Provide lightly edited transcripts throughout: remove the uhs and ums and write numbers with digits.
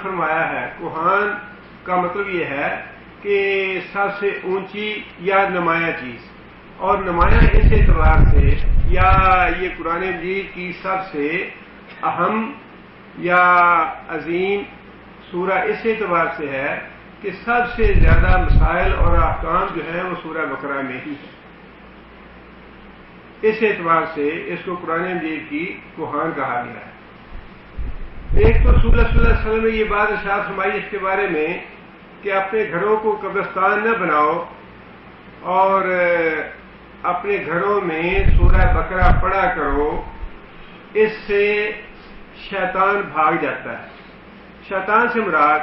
فرمایا ہے کوہان کا مطلب یہ ہے کہ سب سے اونچی یا نمایاں چیز، اور نمایاں اس اعتبار سے یا یہ قرآن مجید کی سب سے اہم یا عظیم سورہ اس اعتبار سے ہے کہ سب سے زیادہ مسائل اور احکام جو ہیں وہ سورہ بقرہ میں ہی ہے. اس اعتبار سے اس کو قرآن مجید کی کوہان کہا گیا ہے. ایک تو رسول اللہ صلی اللہ علیہ وسلم نے یہ بات ارشاد فرمائی اس کے بارے میں کہ اپنے گھروں کو قبرستان نہ بناؤ اور اپنے گھروں میں سورہ بقرہ پڑھا کرو، اس سے شیطان بھاگ جاتا ہے. شیطان سے مراد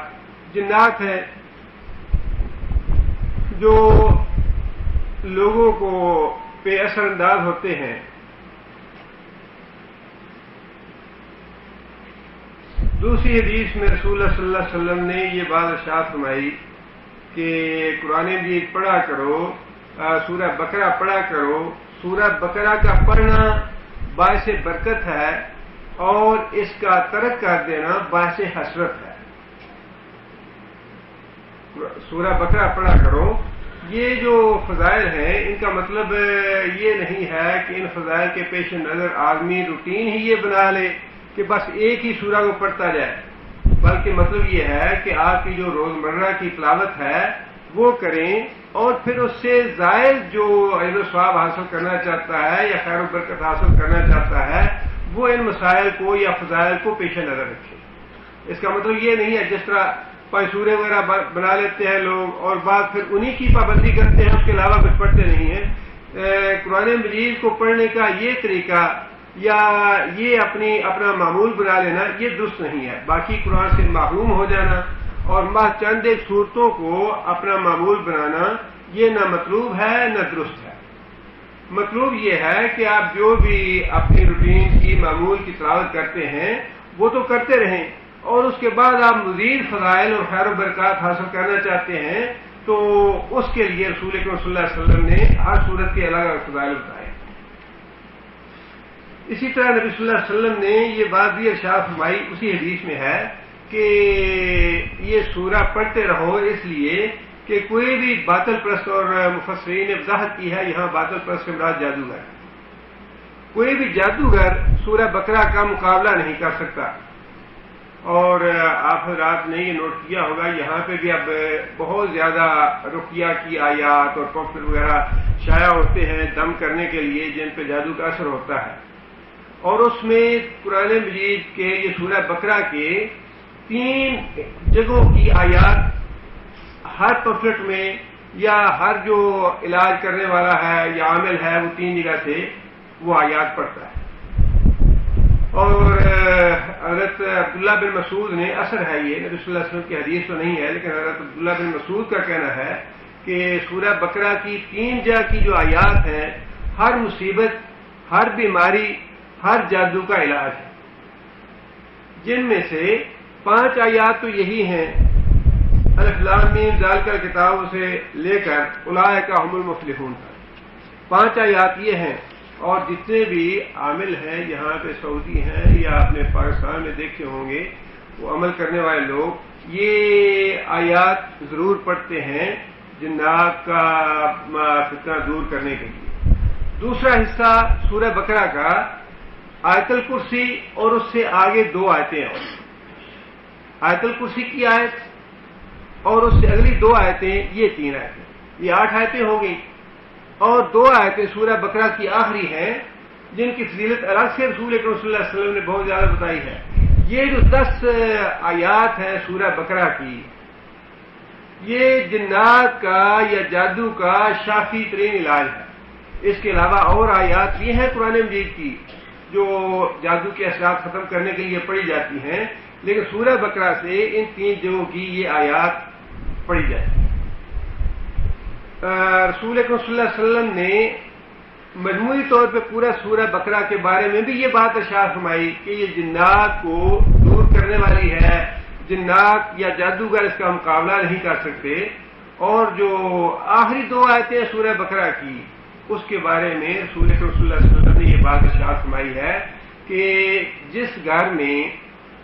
جنات ہیں جو لوگوں کو پہ اثر انداز ہوتے ہیں. دوسری حدیث میں رسول اللہ صلی اللہ علیہ وسلم نے یہ بات ارشاد فرمائی کہ قرآن مجید پڑھا کرو، سورہ بقرہ پڑھا کرو. سورہ بقرہ کا پڑھنا باعث برکت ہے اور اس کا ترک کر دینا باعث حسرت ہے. سورہ بقرہ پڑھا کرو. یہ جو فضائل ہیں ان کا مطلب یہ نہیں ہے کہ ان فضائل کے پیش نظر آدمی روٹین ہی یہ بنا لے کہ بس ایک ہی سورہ کو پڑھتا جائے، بلکہ مطلب یہ ہے کہ آپ کی جو روزمرہ کی تلاوت ہے وہ کریں، اور پھر اس سے زائد جو اجر و ثواب حاصل کرنا چاہتا ہے یا خیر و برکت حاصل کرنا چاہتا ہے وہ ان مسائل کو یا فضائل کو پیش نظر رکھے. اس کا مطلب یہ نہیں ہے جس طرح سورے وغیرہ بنا لیتے ہیں لوگ اور بعد پھر انہی کی پابندی کرتے ہیں، اس کے علاوہ کچھ پڑھتے نہیں ہیں. قرآن مجید کو پڑھنے کا یہ طریقہ یا یہ اپنا معمول بنا لینا یہ درست نہیں ہے. باقی قرآن سے محروم ہو جانا اور چند ایک صورتوں کو اپنا معمول بنانا یہ نہ مطلوب ہے نہ درست ہے. مطلوب یہ ہے کہ آپ جو بھی اپنی روٹین کی معمول کی تلاوت کرتے ہیں وہ تو کرتے رہیں، اور اس کے بعد آپ مزید فضائل اور خیر و برکات حاصل کرنا چاہتے ہیں تو اس کے لیے رسول اکرم صلی اللہ علیہ وسلم نے ہر صورت کے الگ الگ فضائل بتائے. اسی طرح نبی صلی اللہ علیہ وسلم نے یہ بات بھی ارشاد فرمائی اسی حدیث میں ہے کہ یہ سورہ پڑھتے رہو، اس لیے کہ کوئی بھی باطل پرست، اور مفسرین نے وضاحت کی ہے یہاں باطل پرست سے مراد جادوگر، کوئی بھی جادوگر سورہ بقرہ کا مقابلہ نہیں کر سکتا. اور آپ حضرات نے یہ نوٹ کیا ہوگا یہاں پہ بھی اب بہت زیادہ رقیہ کی آیات اور پمفلٹ وغیرہ شائع ہوتے ہیں دم کرنے کے لیے جن پہ جادو کا اثر ہوتا ہے، اور اس میں قرآن مجید کے یہ سورہ بقرہ کے 3 جگہوں کی آیات ہر پمفلٹ میں یا ہر جو علاج کرنے والا ہے یا عامل ہے وہ 3 جگہ سے وہ آیات پڑھتا ہے. اور حضرت عبداللہ بن مسعود نے، اثر ہے یہ نبی صلی اللہ علیہ وسلم کی حدیث تو نہیں ہے لیکن حضرت عبداللہ بن مسعود کا کہنا ہے کہ سورہ بقرہ کی 3 جگہ کی جو آیات ہیں ہر مصیبت، ہر بیماری، ہر جادو کا علاج ہے. جن میں سے 5 آیات تو یہی ہیں الف لام میم ذالک الکتاب سے لے کر اولئک هم المفلحون تک. 5 آیات یہ ہیں، اور جتنے بھی عامل ہیں یہاں پہ سعودی ہیں یا اپنے پاکستان میں دیکھے ہوں گے وہ عمل کرنے والے لوگ یہ آیات ضرور پڑھتے ہیں جنات کا فتنہ دور کرنے کے لیے. دوسرا حصہ سورہ بقرہ کا آیت الکرسی اور اس سے آگے 2 آیتیں ہیں. آیت الکرسی کی آیت اور اس سے اگلی 2 آیتیں، یہ 3 آیتیں، یہ 8 آیتیں ہو گئی، اور 2 آیتیں سورہ بقرہ کی آخری ہیں جن کی فضیلت الگ سے رسول اکرم صلی اللہ علیہ وسلم نے بہت زیادہ بتائی ہے. یہ جو 10 آیات ہیں سورہ بقرہ کی یہ جنات کا یا جادو کا شافی ترین علاج ہے. اس کے علاوہ اور آیات یہ ہیں قرآن مجید کی جو جادو کے اثرات ختم کرنے کے لیے پڑھی جاتی ہیں، لیکن سورہ بقرہ سے ان 3 جگہوں کی یہ آیات پڑھی جاتی ہیں. رسول اکرم صلی اللہ علیہ وسلم نے مجموعی طور پہ پورا سورہ بقرہ کے بارے میں بھی یہ بات ارشاد فرمائی کہ یہ جنات کو دور کرنے والی ہے، جنات یا جادوگر اس کا مقابلہ نہیں کر سکتے. اور جو آخری 2 آیتیں سورہ بقرہ کی اس کے بارے میں رسول اکرم صلی اللہ علیہ وسلم نے یہ بات ارشاد فرمائی ہے کہ جس گھر میں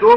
2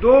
2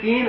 3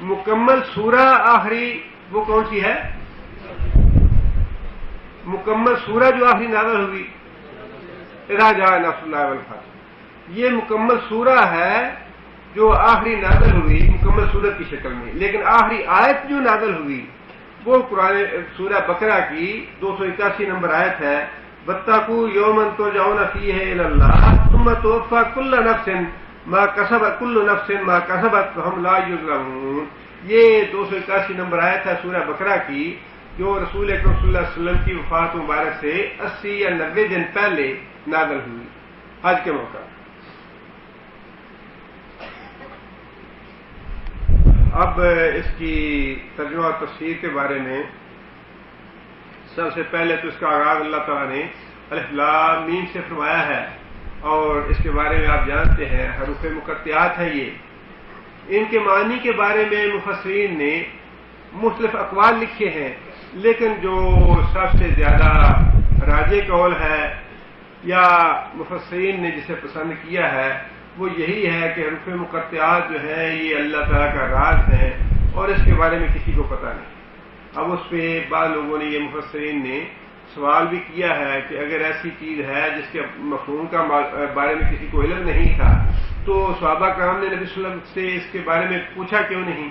مکمل سورہ آخری وہ کون سی ہے؟ مکمل سورہ جو آخری نازل ہوئی اذا جاء نصر اللہ والفتح، یہ مکمل سورہ ہے جو آخری نازل ہوئی مکمل سورت کی شکل میں، لیکن آخری آیت جو نازل ہوئی وہ قرآن سورہ بقرہ کی 281 نمبر آیت ہے، واتقوا یوما ترجعون فیہ الی اللہ ثم توفی کل نفس ما کسبت وہم لا یظلمون۔ یہ 281 نمبر آیت ہے سورہ بقرہ کی، جو رسول اکرم صلی اللہ علیہ وسلم کی وفات مبارک سے 80 یا 90 دن پہلے نازل ہوئی حج کے موقع۔ اب اس کی ترجمہ اور تفسیر کے بارے میں سب سے پہلے تو اس کا آغاز اللہ تعالیٰ نے الف لام میم سے فرمایا ہے، اور اس کے بارے میں آپ جانتے ہیں حروف مقطعات ہیں یہ۔ ان کے معنی کے بارے میں مفسرین نے مختلف اقوال لکھے ہیں، لیکن جو سب سے زیادہ راجح قول ہے یا مفسرین نے جسے پسند کیا ہے وہ یہی ہے کہ حروف مقطعات جو ہیں یہ اللہ تعالیٰ کا راز ہیں اور اس کے بارے میں کسی کو پتہ نہیں۔ اب اس پہ بعض لوگوں نے، یہ مفسرین نے سوال بھی کیا ہے کہ اگر ایسی چیز ہے جس کے مفہوم کا بارے میں کسی کو علم نہیں تھا تو صحابہ کرام نے نبی صلی اللہ علیہ وسلم سے اس کے بارے میں پوچھا کیوں نہیں،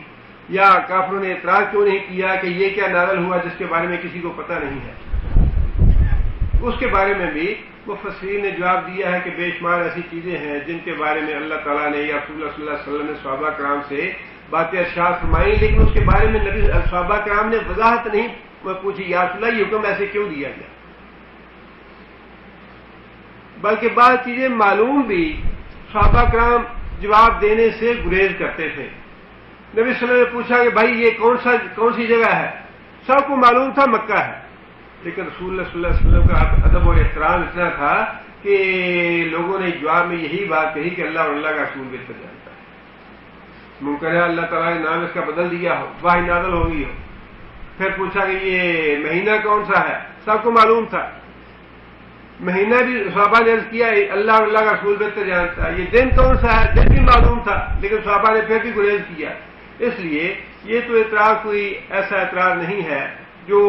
یا کافروں نے اعتراض کیوں نہیں کیا کہ یہ کیا نازل ہوا جس کے بارے میں کسی کو پتہ نہیں ہے۔ اس کے بارے میں بھی مفسرین نے جواب دیا ہے کہ بے شمار ایسی چیزیں ہیں جن کے بارے میں اللہ تعالیٰ نے یا رسول اللہ صلی اللہ علیہ وسلم نے صحابہ کرام سے باتیں ارشاد فرمائی، لیکن اس کے بارے میں نبی صحابہ کرام نے وضاحت نہیں پوچھی، یا رسول اللہ یہ حکم ایسے کیوں دیا گیا۔ بلکہ بعض چیزیں معلوم بھی صحابہ کرام جواب دینے سے گریز کرتے تھے۔ نبی صلی اللہ علیہ وسلم نے پوچھا کہ بھائی یہ کون سی جگہ ہے، سب کو معلوم تھا مکہ ہے، لیکن رسول اللہ صلی اللہ علیہ وسلم کا ادب و احترام اتنا تھا کہ لوگوں نے جواب میں یہی بات کہی کہ اللہ اور اللہ کا رسول بہتر جانتا ہے، ممکن ہے اللہ تعالیٰ نے نام اس کا بدل دیا ہو، وحی نازل ہو گئی ہو۔ پھر پوچھا کہ یہ مہینہ کون سا ہے، سب کو معلوم تھا، مہینہ بھی صحابہ نے عرض کیا اللہ اور اللہ کا رسول بہتر جانتا ہے۔ یہ دن کون سا ہے، دن بھی معلوم تھا، لیکن صحابہ نے پھر بھی گریز کیا۔ اس لیے یہ تو اعتراض کوئی ایسا اعتراض نہیں ہے، جو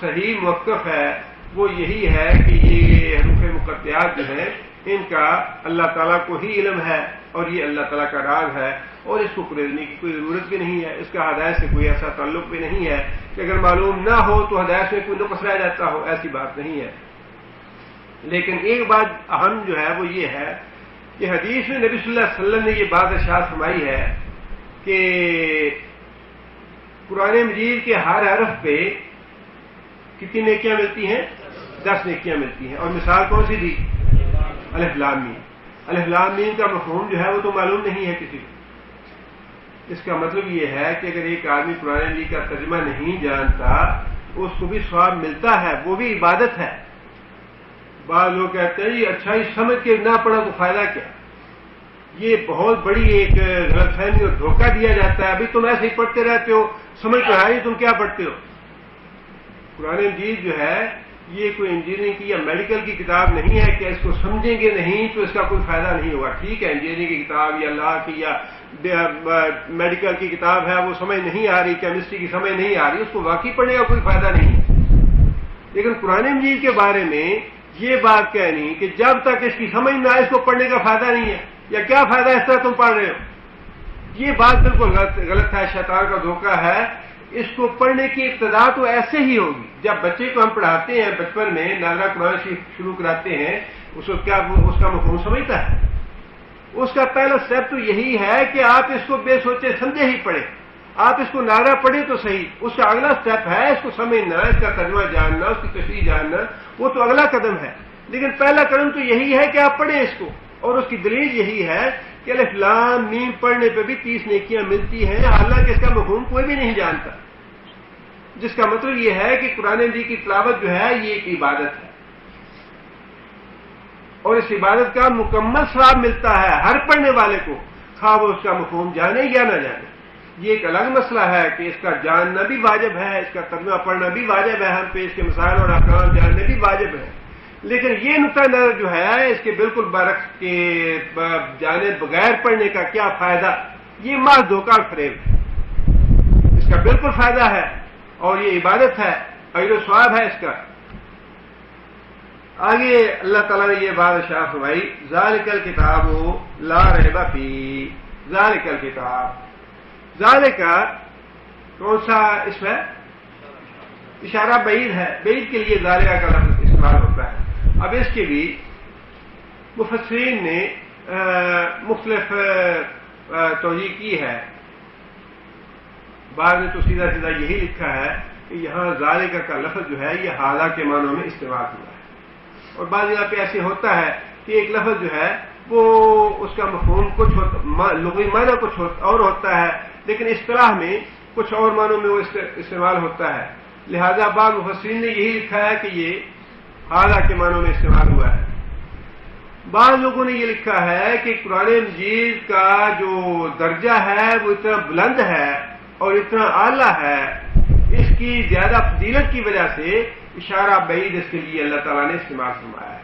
صحیح موقف ہے وہ یہی ہے کہ یہ حروف مقطعات جو ہیں ان کا اللہ تعالیٰ کو ہی علم ہے اور یہ اللہ تعالیٰ کا راز ہے، اور اس کو گریزنے کی کوئی ضرورت بھی نہیں ہے، اس کا ہدایت سے کوئی ایسا تعلق بھی نہیں ہے کہ اگر معلوم نہ ہو تو ہدایت میں کوئی نقص رہ جاتا ہو، ایسی بات نہیں ہے۔ لیکن ایک بات اہم جو ہے وہ یہ ہے کہ حدیث میں نبی صلی اللہ علیہ وسلم نے یہ بات ارشاد فرمائی ہے کہ قرآن مجید کے ہر حرف پہ کتنی نیکیاں ملتی ہیں؟ 10 نیکیاں ملتی ہیں، اور مثال کون سی دی؟ الف لام میم۔ الف لام میم کا مفہوم جو ہے وہ تو معلوم نہیں ہے کسی کو۔ اس کا مطلب یہ ہے کہ اگر ایک آدمی قرآن مجید کا ترجمہ نہیں جانتا اس کو بھی ثواب ملتا ہے، وہ بھی عبادت ہے۔ بعض لوگ کہتے ہیں یہ اچھا ہی سمجھ کے نہ پڑھا تو فائدہ کیا، یہ بہت بڑی ایک غلط فہمی اور دھوکہ دیا جاتا ہے، ابھی تم ایسے ہی پڑھتے رہتے ہو، سمجھ تو ہے نہیں تم کیا پڑھتے ہو۔ قرآن مجید جو ہے یہ کوئی انجینئرنگ کی یا میڈیکل کی کتاب نہیں ہے کہ اس کو سمجھیں گے نہیں تو اس کا کوئی فائدہ نہیں ہوگا۔ ٹھیک ہے انجینئرنگ کی کتاب یا لا کی یا میڈیکل کی کتاب ہے، وہ سمجھ نہیں آ رہی، کیمسٹری کی سمجھ نہیں آ رہی، اس کو واقعی پڑھنے کا کوئی فائدہ نہیں ہے۔ لیکن قرآن مجید کے بارے میں یہ بات کہنی کہ جب تک اس کی سمجھ نہ آئے اس کو پڑھنے کا فائدہ نہیں ہے، یا کیا فائدہ اس طرح تم پڑھ رہے ہو، یہ بات بالکل غلط ہے، شیطان کا دھوکہ ہے۔ اس کو پڑھنے کی ابتدا تو ایسے ہی ہوگی، جب بچے کو ہم پڑھاتے ہیں بچپن میں نازلہ قرآن شریف شروع کراتے ہیں، اس کو کیا اس کا مفہوم سمجھتا ہے؟ اس کا پہلا سٹیپ تو یہی ہے کہ آپ اس کو بے سوچے سمجھے ہی پڑھیں، آپ اس کو نعرہ پڑھیں تو صحیح، اس کا اگلا سٹیپ ہے اس کو سمجھنا، اس کا ترجمہ جاننا، اس کی تشریح جاننا، وہ تو اگلا قدم ہے۔ لیکن پہلا قدم تو یہی ہے کہ آپ پڑھیں اس کو، اور اس کی دلیل یہی ہے کہ الف لام میم پڑھنے پہ بھی 30 نیکیاں ملتی ہیں، حالانکہ اس کا مفہوم کوئی بھی نہیں جانتا، جس کا مطلب یہ ہے کہ قرآن مجید کی تلاوت جو ہے یہ ایک عبادت ہے، اور اس عبادت کا مکمل ثواب ملتا ہے ہر پڑھنے والے کو، خواہ وہ اس کا مفہوم جانے یا نہ جانے۔ یہ ایک الگ مسئلہ ہے کہ اس کا جاننا بھی واجب ہے، اس کا ترجمہ پڑھنا بھی واجب ہے، ہم پہ اس کے مسائل اور احکام جاننے بھی واجب ہے، لیکن یہ نقطہ نظر جو ہے اس کے بالکل برعکس کے جانے بغیر پڑھنے کا کیا فائدہ، یہ محض دھوکہ فریب ہے۔ اس کا بالکل فائدہ ہے اور یہ عبادت ہے، اجر و ثواب ہے اس کا۔ آگے اللہ تعالیٰ نے یہ بات ارشاد فرمائی، ذالک الکتاب لا ریب فیہ، ذالک الکتاب، ذالک کون سا اسم ہے؟ اشارہ بعید ہے، بعید کے لیے ذالک کا لفظ استعمال ہوتا ہے۔ اب اس کے بھی مفسرین نے مختلف توجیہ کی ہے، بعض نے تو سیدھا سیدھا یہی لکھا ہے کہ یہاں ذالک کا لفظ جو ہے یہ حاضہ کے معنوں میں استعمال ہوا ہے، اور بعض جگہ پہ ایسے ہوتا ہے کہ ایک لفظ جو ہے وہ اس کا مفہوم کچھ لغوی معنی کچھ اور ہوتا ہے، لیکن اصطلاح میں کچھ اور معنوں میں وہ استعمال ہوتا ہے، لہذا بعض مفسرین نے یہی لکھا ہے کہ یہ حاضہ کے معنوں میں استعمال ہوا ہے۔ بعض لوگوں نے یہ لکھا ہے کہ قرآن مجید کا جو درجہ ہے وہ اتنا بلند ہے اور اتنا اعلیٰ ہے، اس کی زیادہ فضیلت کی وجہ سے اشارہ بعید اس کے لیے اللہ تعالیٰ نے استعمال فرمایا ہے،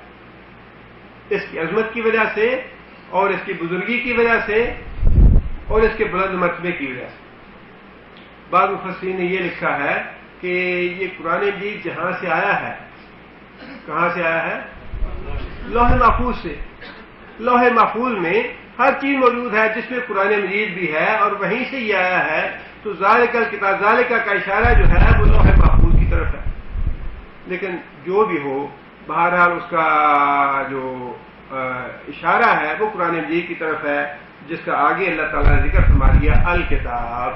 اس کی عظمت کی وجہ سے اور اس کی بزرگی کی وجہ سے اور اس کے بلند مرتبے کی وجہ سے۔ بعض مفسرین نے یہ لکھا ہے کہ یہ قرآن مجید جہاں سے آیا ہے، کہاں سے آیا ہے؟ لوح محفوظ سے۔ لوح محفوظ میں ہر چیز موجود ہے جس میں قرآن مجید بھی ہے، اور وہیں سے یہ آیا ہے، تو ذالک الکتاب، ذالک کا اشارہ جو ہے وہ لوح محفوظ کی طرف ہے۔ لیکن جو بھی ہو، بہرحال اس کا جو اشارہ ہے وہ قرآن مجید کی طرف ہے، جس کا آگے اللہ تعالیٰ نے ذکر فرما دیا الکتاب۔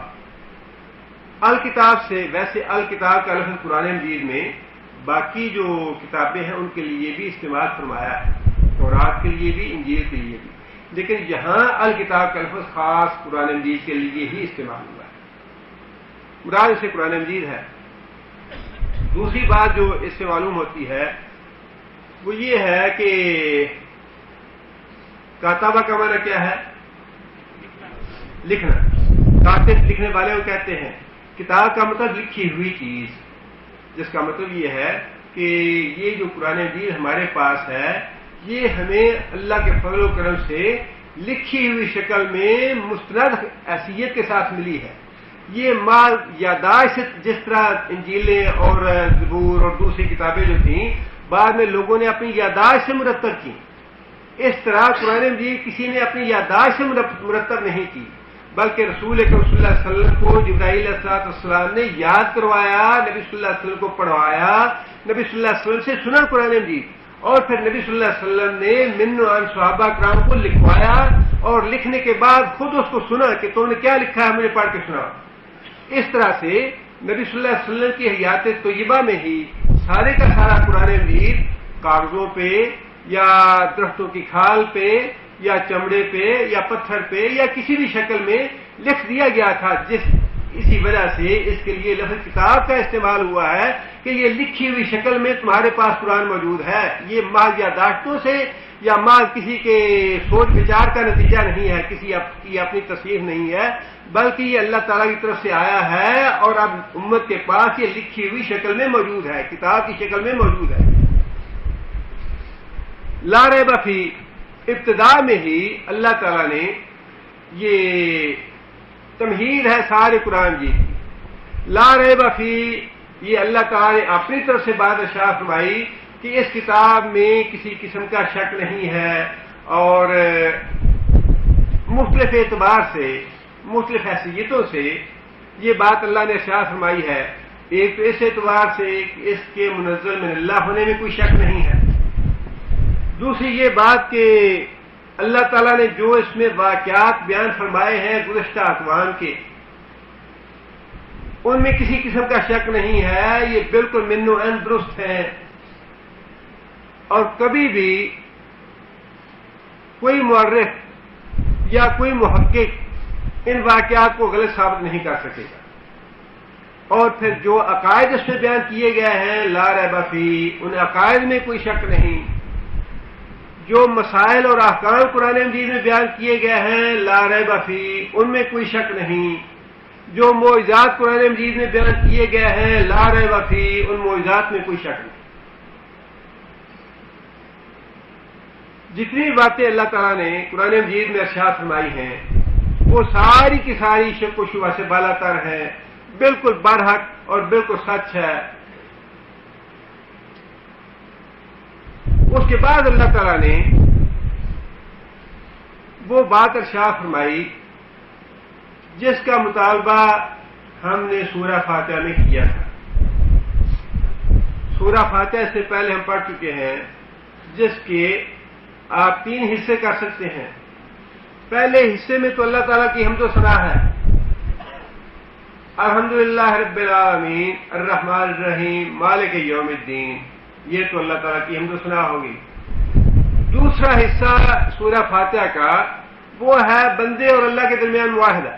الکتاب سے، ویسے الکتاب کا لفظ قرآن مجید میں باقی جو کتابیں ہیں ان کے لیے بھی استعمال فرمایا ہے، تورات کے لیے بھی، انجیل کے لیے بھی، لیکن یہاں الکتاب کا لفظ خاص قرآن مجید کے لیے ہی استعمال ہوا ہے، مراد سے قرآن مجید ہے۔ دوسری بات جو اس سے معلوم ہوتی ہے وہ یہ ہے کہ کاتبہ کا معنی کیا ہے؟ لکھنا۔ کاتب لکھنے والے کو کہتے ہیں، کتاب کا مطلب لکھی ہوئی چیز، جس کا مطلب یہ ہے کہ یہ جو قرآن مجید ہمارے پاس ہے یہ ہمیں اللہ کے فضل و کرم سے لکھی ہوئی شکل میں مستند حیثیت کے ساتھ ملی ہے۔ یہ مال یاداشت، جس طرح انجیلیں اور زبور اور دوسری کتابیں جو تھیں بعد میں لوگوں نے اپنی یاداشت سے مرتب کی، اس طرح قرآن مجید کسی نے اپنی یاداشت سے مرتب نہیں کی، بلکہ رسول اکرم صلی اللہ علیہ وسلم کو جبرائیل علیہ السلام نے یاد کروایا، نبی صلی اللہ علیہ وسلم کو پڑھوایا، نبی صلی اللہ علیہ وسلم سے سنا قرآن مجید، اور پھر نبی صلی اللہ علیہ وسلم نے من عن صحابہ کرام کو لکھوایا، اور لکھنے کے بعد خود اس کو سنا کہ تم نے کیا لکھا ہے، مجھے پڑھ کے سنا۔ اس طرح سے نبی صلی اللہ علیہ وسلم کی حیات طیبہ میں ہی سارے کا سارا قرآن مجید کاغذوں پہ یا درختوں کی کھال پہ یا چمڑے پہ یا پتھر پہ یا کسی بھی شکل میں لکھ دیا گیا تھا، اسی وجہ سے اس کے لیے لفظ کتاب کا استعمال ہوا ہے کہ یہ لکھی ہوئی شکل میں تمہارے پاس قرآن موجود ہے، یہ محض یاداشتوں سے یا محض کسی کے سوچ وچار کا نتیجہ نہیں ہے، کسی کی اپنی تصنیف نہیں ہے، بلکہ یہ اللہ تعالیٰ کی طرف سے آیا ہے اور اب امت کے پاس یہ لکھی ہوئی شکل میں موجود ہے، کتاب کی شکل میں موجود ہے۔ لا ریب فیہ، ابتدا میں ہی اللہ تعالیٰ نے یہ تمہید ہے سارے قرآن جی کی، لا ریب فیہ، یہ اللہ تعالیٰ نے اپنی طرف سے بات ارشاد فرمائی کہ اس کتاب میں کسی قسم کا شک نہیں ہے، اور مختلف اعتبار سے، مختلف حیثیتوں سے یہ بات اللہ نے ارشاد فرمائی ہے۔ ایک تو اس اعتبار سے کہ اس کے منزل من اللہ ہونے میں کوئی شک نہیں ہے، دوسری یہ بات کہ اللہ تعالیٰ نے جو اس میں واقعات بیان فرمائے ہیں گزشتہ اقوام کے، ان میں کسی قسم کا شک نہیں ہے، یہ بالکل من و عین درست ہے، اور کبھی بھی کوئی مورخ یا کوئی محقق ان واقعات کو غلط ثابت نہیں کر سکے گا۔ اور پھر جو عقائد اس میں بیان کیے گئے ہیں لا ریب فیہ، ان عقائد میں کوئی شک نہیں، جو مسائل اور احکام قرآن مجید میں بیان کیے گئے ہیں لا ریب فیہ، ان میں کوئی شک نہیں، جو معجزات قرآن مجید میں بیان کیے گئے ہیں لا ریب فیہ، ان معجزات میں کوئی شک نہیں۔ جتنی باتیں اللہ تعالیٰ نے قرآن مجید میں ارشاد فرمائی ہیں وہ ساری کی ساری شک و شبہ سے بالا تر ہیں، بالکل برحق اور بالکل سچ ہے. اس کے بعد اللہ تعالیٰ نے وہ بات ارشاد فرمائی جس کا مطالبہ ہم نے سورہ فاتحہ میں کیا تھا. سورہ فاتحہ سے پہلے ہم پڑھ چکے ہیں، جس کے آپ 3 حصے کر سکتے ہیں. پہلے حصے میں تو اللہ تعالیٰ کی حمد و ثنا ہے، الحمدللہ رب العالمین الرحمن الرحیم مالک یوم الدین، یہ تو اللہ تعالیٰ کی حمد و ثنا ہوگی. دوسرا حصہ سورہ فاتحہ کا وہ ہے بندے اور اللہ کے درمیان معاہدہ،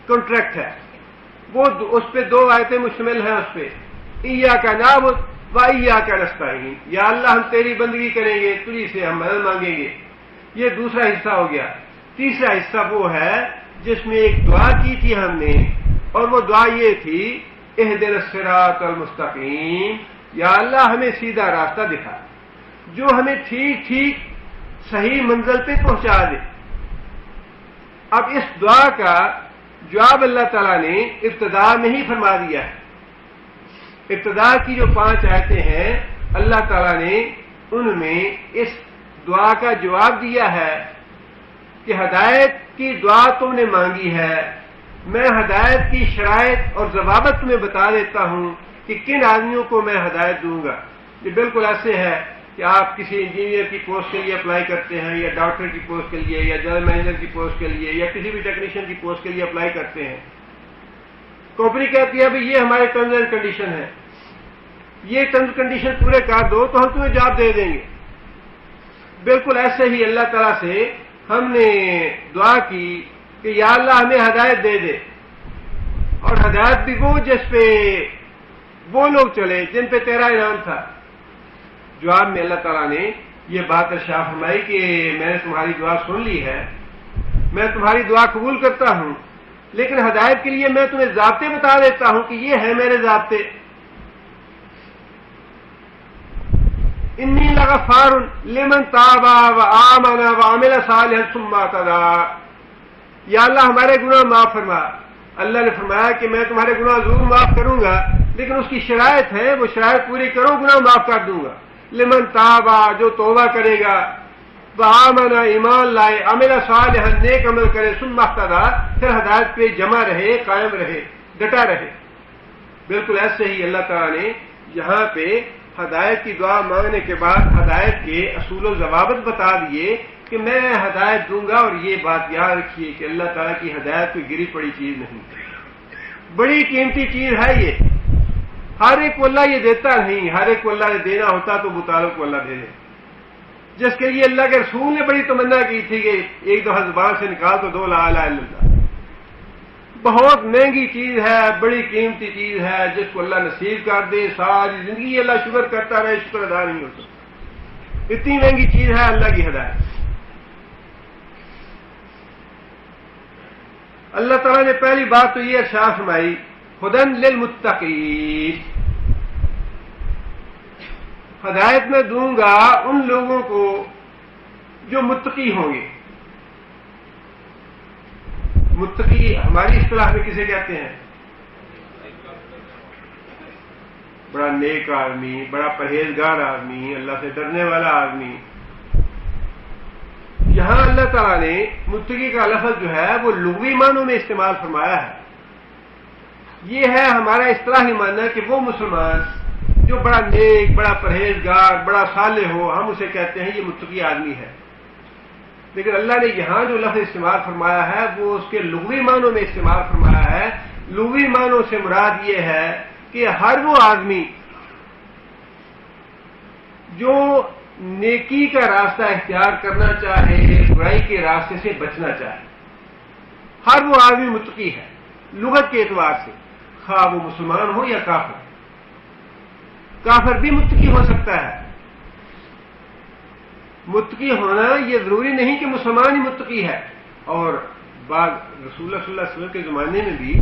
کانٹریکٹ ہے. وہ اس پہ 2 آیتیں مشتمل ہیں. اس پہ ایاک نعبد و ایاک نستعین، یا اللہ ہم تیری بندگی کریں گے، تجھی سے ہم مدد مانگیں گے. یہ دوسرا حصہ ہو گیا. تیسرا حصہ وہ ہے جس میں ایک دعا کی تھی ہم نے، اور وہ دعا یہ تھی اہدنا الصراط المستقیم، یا اللہ ہمیں سیدھا راستہ دکھا جو ہمیں ٹھیک ٹھیک صحیح منزل پہ پہنچا دے. اب اس دعا کا جواب اللہ تعالیٰ نے ابتدا میں ہی فرما دیا ہے. ابتدا کی جو 5 آیتیں ہیں اللہ تعالیٰ نے ان میں اس دعا کا جواب دیا ہے کہ ہدایت کی دعا تم نے مانگی ہے، میں ہدایت کی شرائط اور ضوابط تمہیں بتا دیتا ہوں کہ کن آدمیوں کو میں ہدایت دوں گا. یہ بالکل ایسے ہے کہ آپ کسی انجینئر کی پوسٹ کے لیے اپلائی کرتے ہیں، یا ڈاکٹر کی پوسٹ کے لیے، یا جنرل مینیجر کی پوسٹ کے لیے، یا کسی بھی ٹیکنیشین کی پوسٹ کے لیے اپلائی کرتے ہیں. کمپنی کہتی ہے بھائی یہ ہمارے ٹرمز اینڈ کنڈیشن ہے، یہ ٹرمز کنڈیشن پورے کر دو تو ہم تمہیں جاب دے دیں گے. بالکل ایسے ہی اللہ تعالیٰ سے ہم نے دعا کی کہ یا اللہ ہمیں ہدایت دے دے، اور ہدایت بھی وہ جس پہ وہ لوگ چلے جن پہ تیرا انعام تھا. جواب میں اللہ تعالیٰ نے یہ بات ارشاد فرمائی کہ میں نے تمہاری دعا سن لی ہے، میں تمہاری دعا قبول کرتا ہوں، لیکن ہدایت کے لیے میں تمہیں ضابطے بتا دیتا ہوں کہ یہ ہیں میرے ضابطے. انی لغفار لمن تاب وآمن وعمل صالحا ثم اهتدى، یا اللہ ہمارے گناہ معاف فرما. اللہ نے فرمایا کہ میں تمہارے گناہ ضرور معاف کروں گا، لیکن اس کی شرائط ہے، وہ شرائط پوری کرو، گناہ معاف کر دوں گا. لمن تابا، جو توبہ کرے گا، وآمن، ایمان لائے، عمل صالحا، نیک عمل کرے، ثم اهتدى، پھر ہدایت پہ جمع رہے، قائم رہے، ڈٹا رہے. بالکل ایسے ہی اللہ تعالیٰ نے یہاں پہ ہدایت کی دعا مانگنے کے بعد ہدایت کے اصول و ضوابط بتا دیے کہ میں ہدایت دوں گا. اور یہ بات یاد رکھیے کہ اللہ تعالیٰ کی ہدایت کوئی گری پڑی چیز نہیں، بڑی قیمتی چیز ہے. یہ ہر ایک کو اللہ یہ دیتا نہیں، ہر ایک کو اللہ نے دینا ہوتا تو ابو طالب کو اللہ دے دے، جس کے لیے اللہ کے رسول نے بڑی تمنا کی تھی کہ ایک دفعہ زبان سے نکال تو 2 لا الہ الا اللہ. بہت مہنگی چیز ہے، بڑی قیمتی چیز ہے، جس کو اللہ نصیب کر دے ساری زندگی اللہ شکر کرتا رہے، شکر ادا نہیں ہوتا. اتنی مہنگی چیز ہے اللہ کی ہدایت. اللہ تعالیٰ نے پہلی بات تو یہ ارشاد فرمائی ہدن للمتقین، ہدایت میں دوں گا ان لوگوں کو جو متقی ہوں گے. متقی ہماری اصطلاح میں کسے کہتے ہیں؟ بڑا نیک آدمی، بڑا پرہیزگار آدمی، اللہ سے ڈرنے والا آدمی. یہاں اللہ تعالیٰ نے متقی کا لفظ جو ہے وہ لغوی معنوں میں استعمال فرمایا ہے. یہ ہے ہمارا اصطلاحی معنی کہ وہ مسلمان جو بڑا نیک، بڑا پرہیزگار، بڑا صالح ہو، ہم اسے کہتے ہیں یہ متقی آدمی ہے. لیکن اللہ نے یہاں جو لفظ استعمال فرمایا ہے وہ اس کے لغوی معنوں میں استعمال فرمایا ہے. لغوی معنوں سے مراد یہ ہے کہ ہر وہ آدمی جو نیکی کا راستہ اختیار کرنا چاہے، برائی کے راستے سے بچنا چاہے، ہر وہ آدمی متقی ہے لغت کے اعتبار سے، خواہ وہ مسلمان ہو یا کافر. کافر بھی متقی ہو سکتا ہے. متقی ہونا یہ ضروری نہیں کہ مسلمان ہی متقی ہے. اور بعض رسول اللہ صلی اللہ علیہ وسلم کے زمانے میں بھی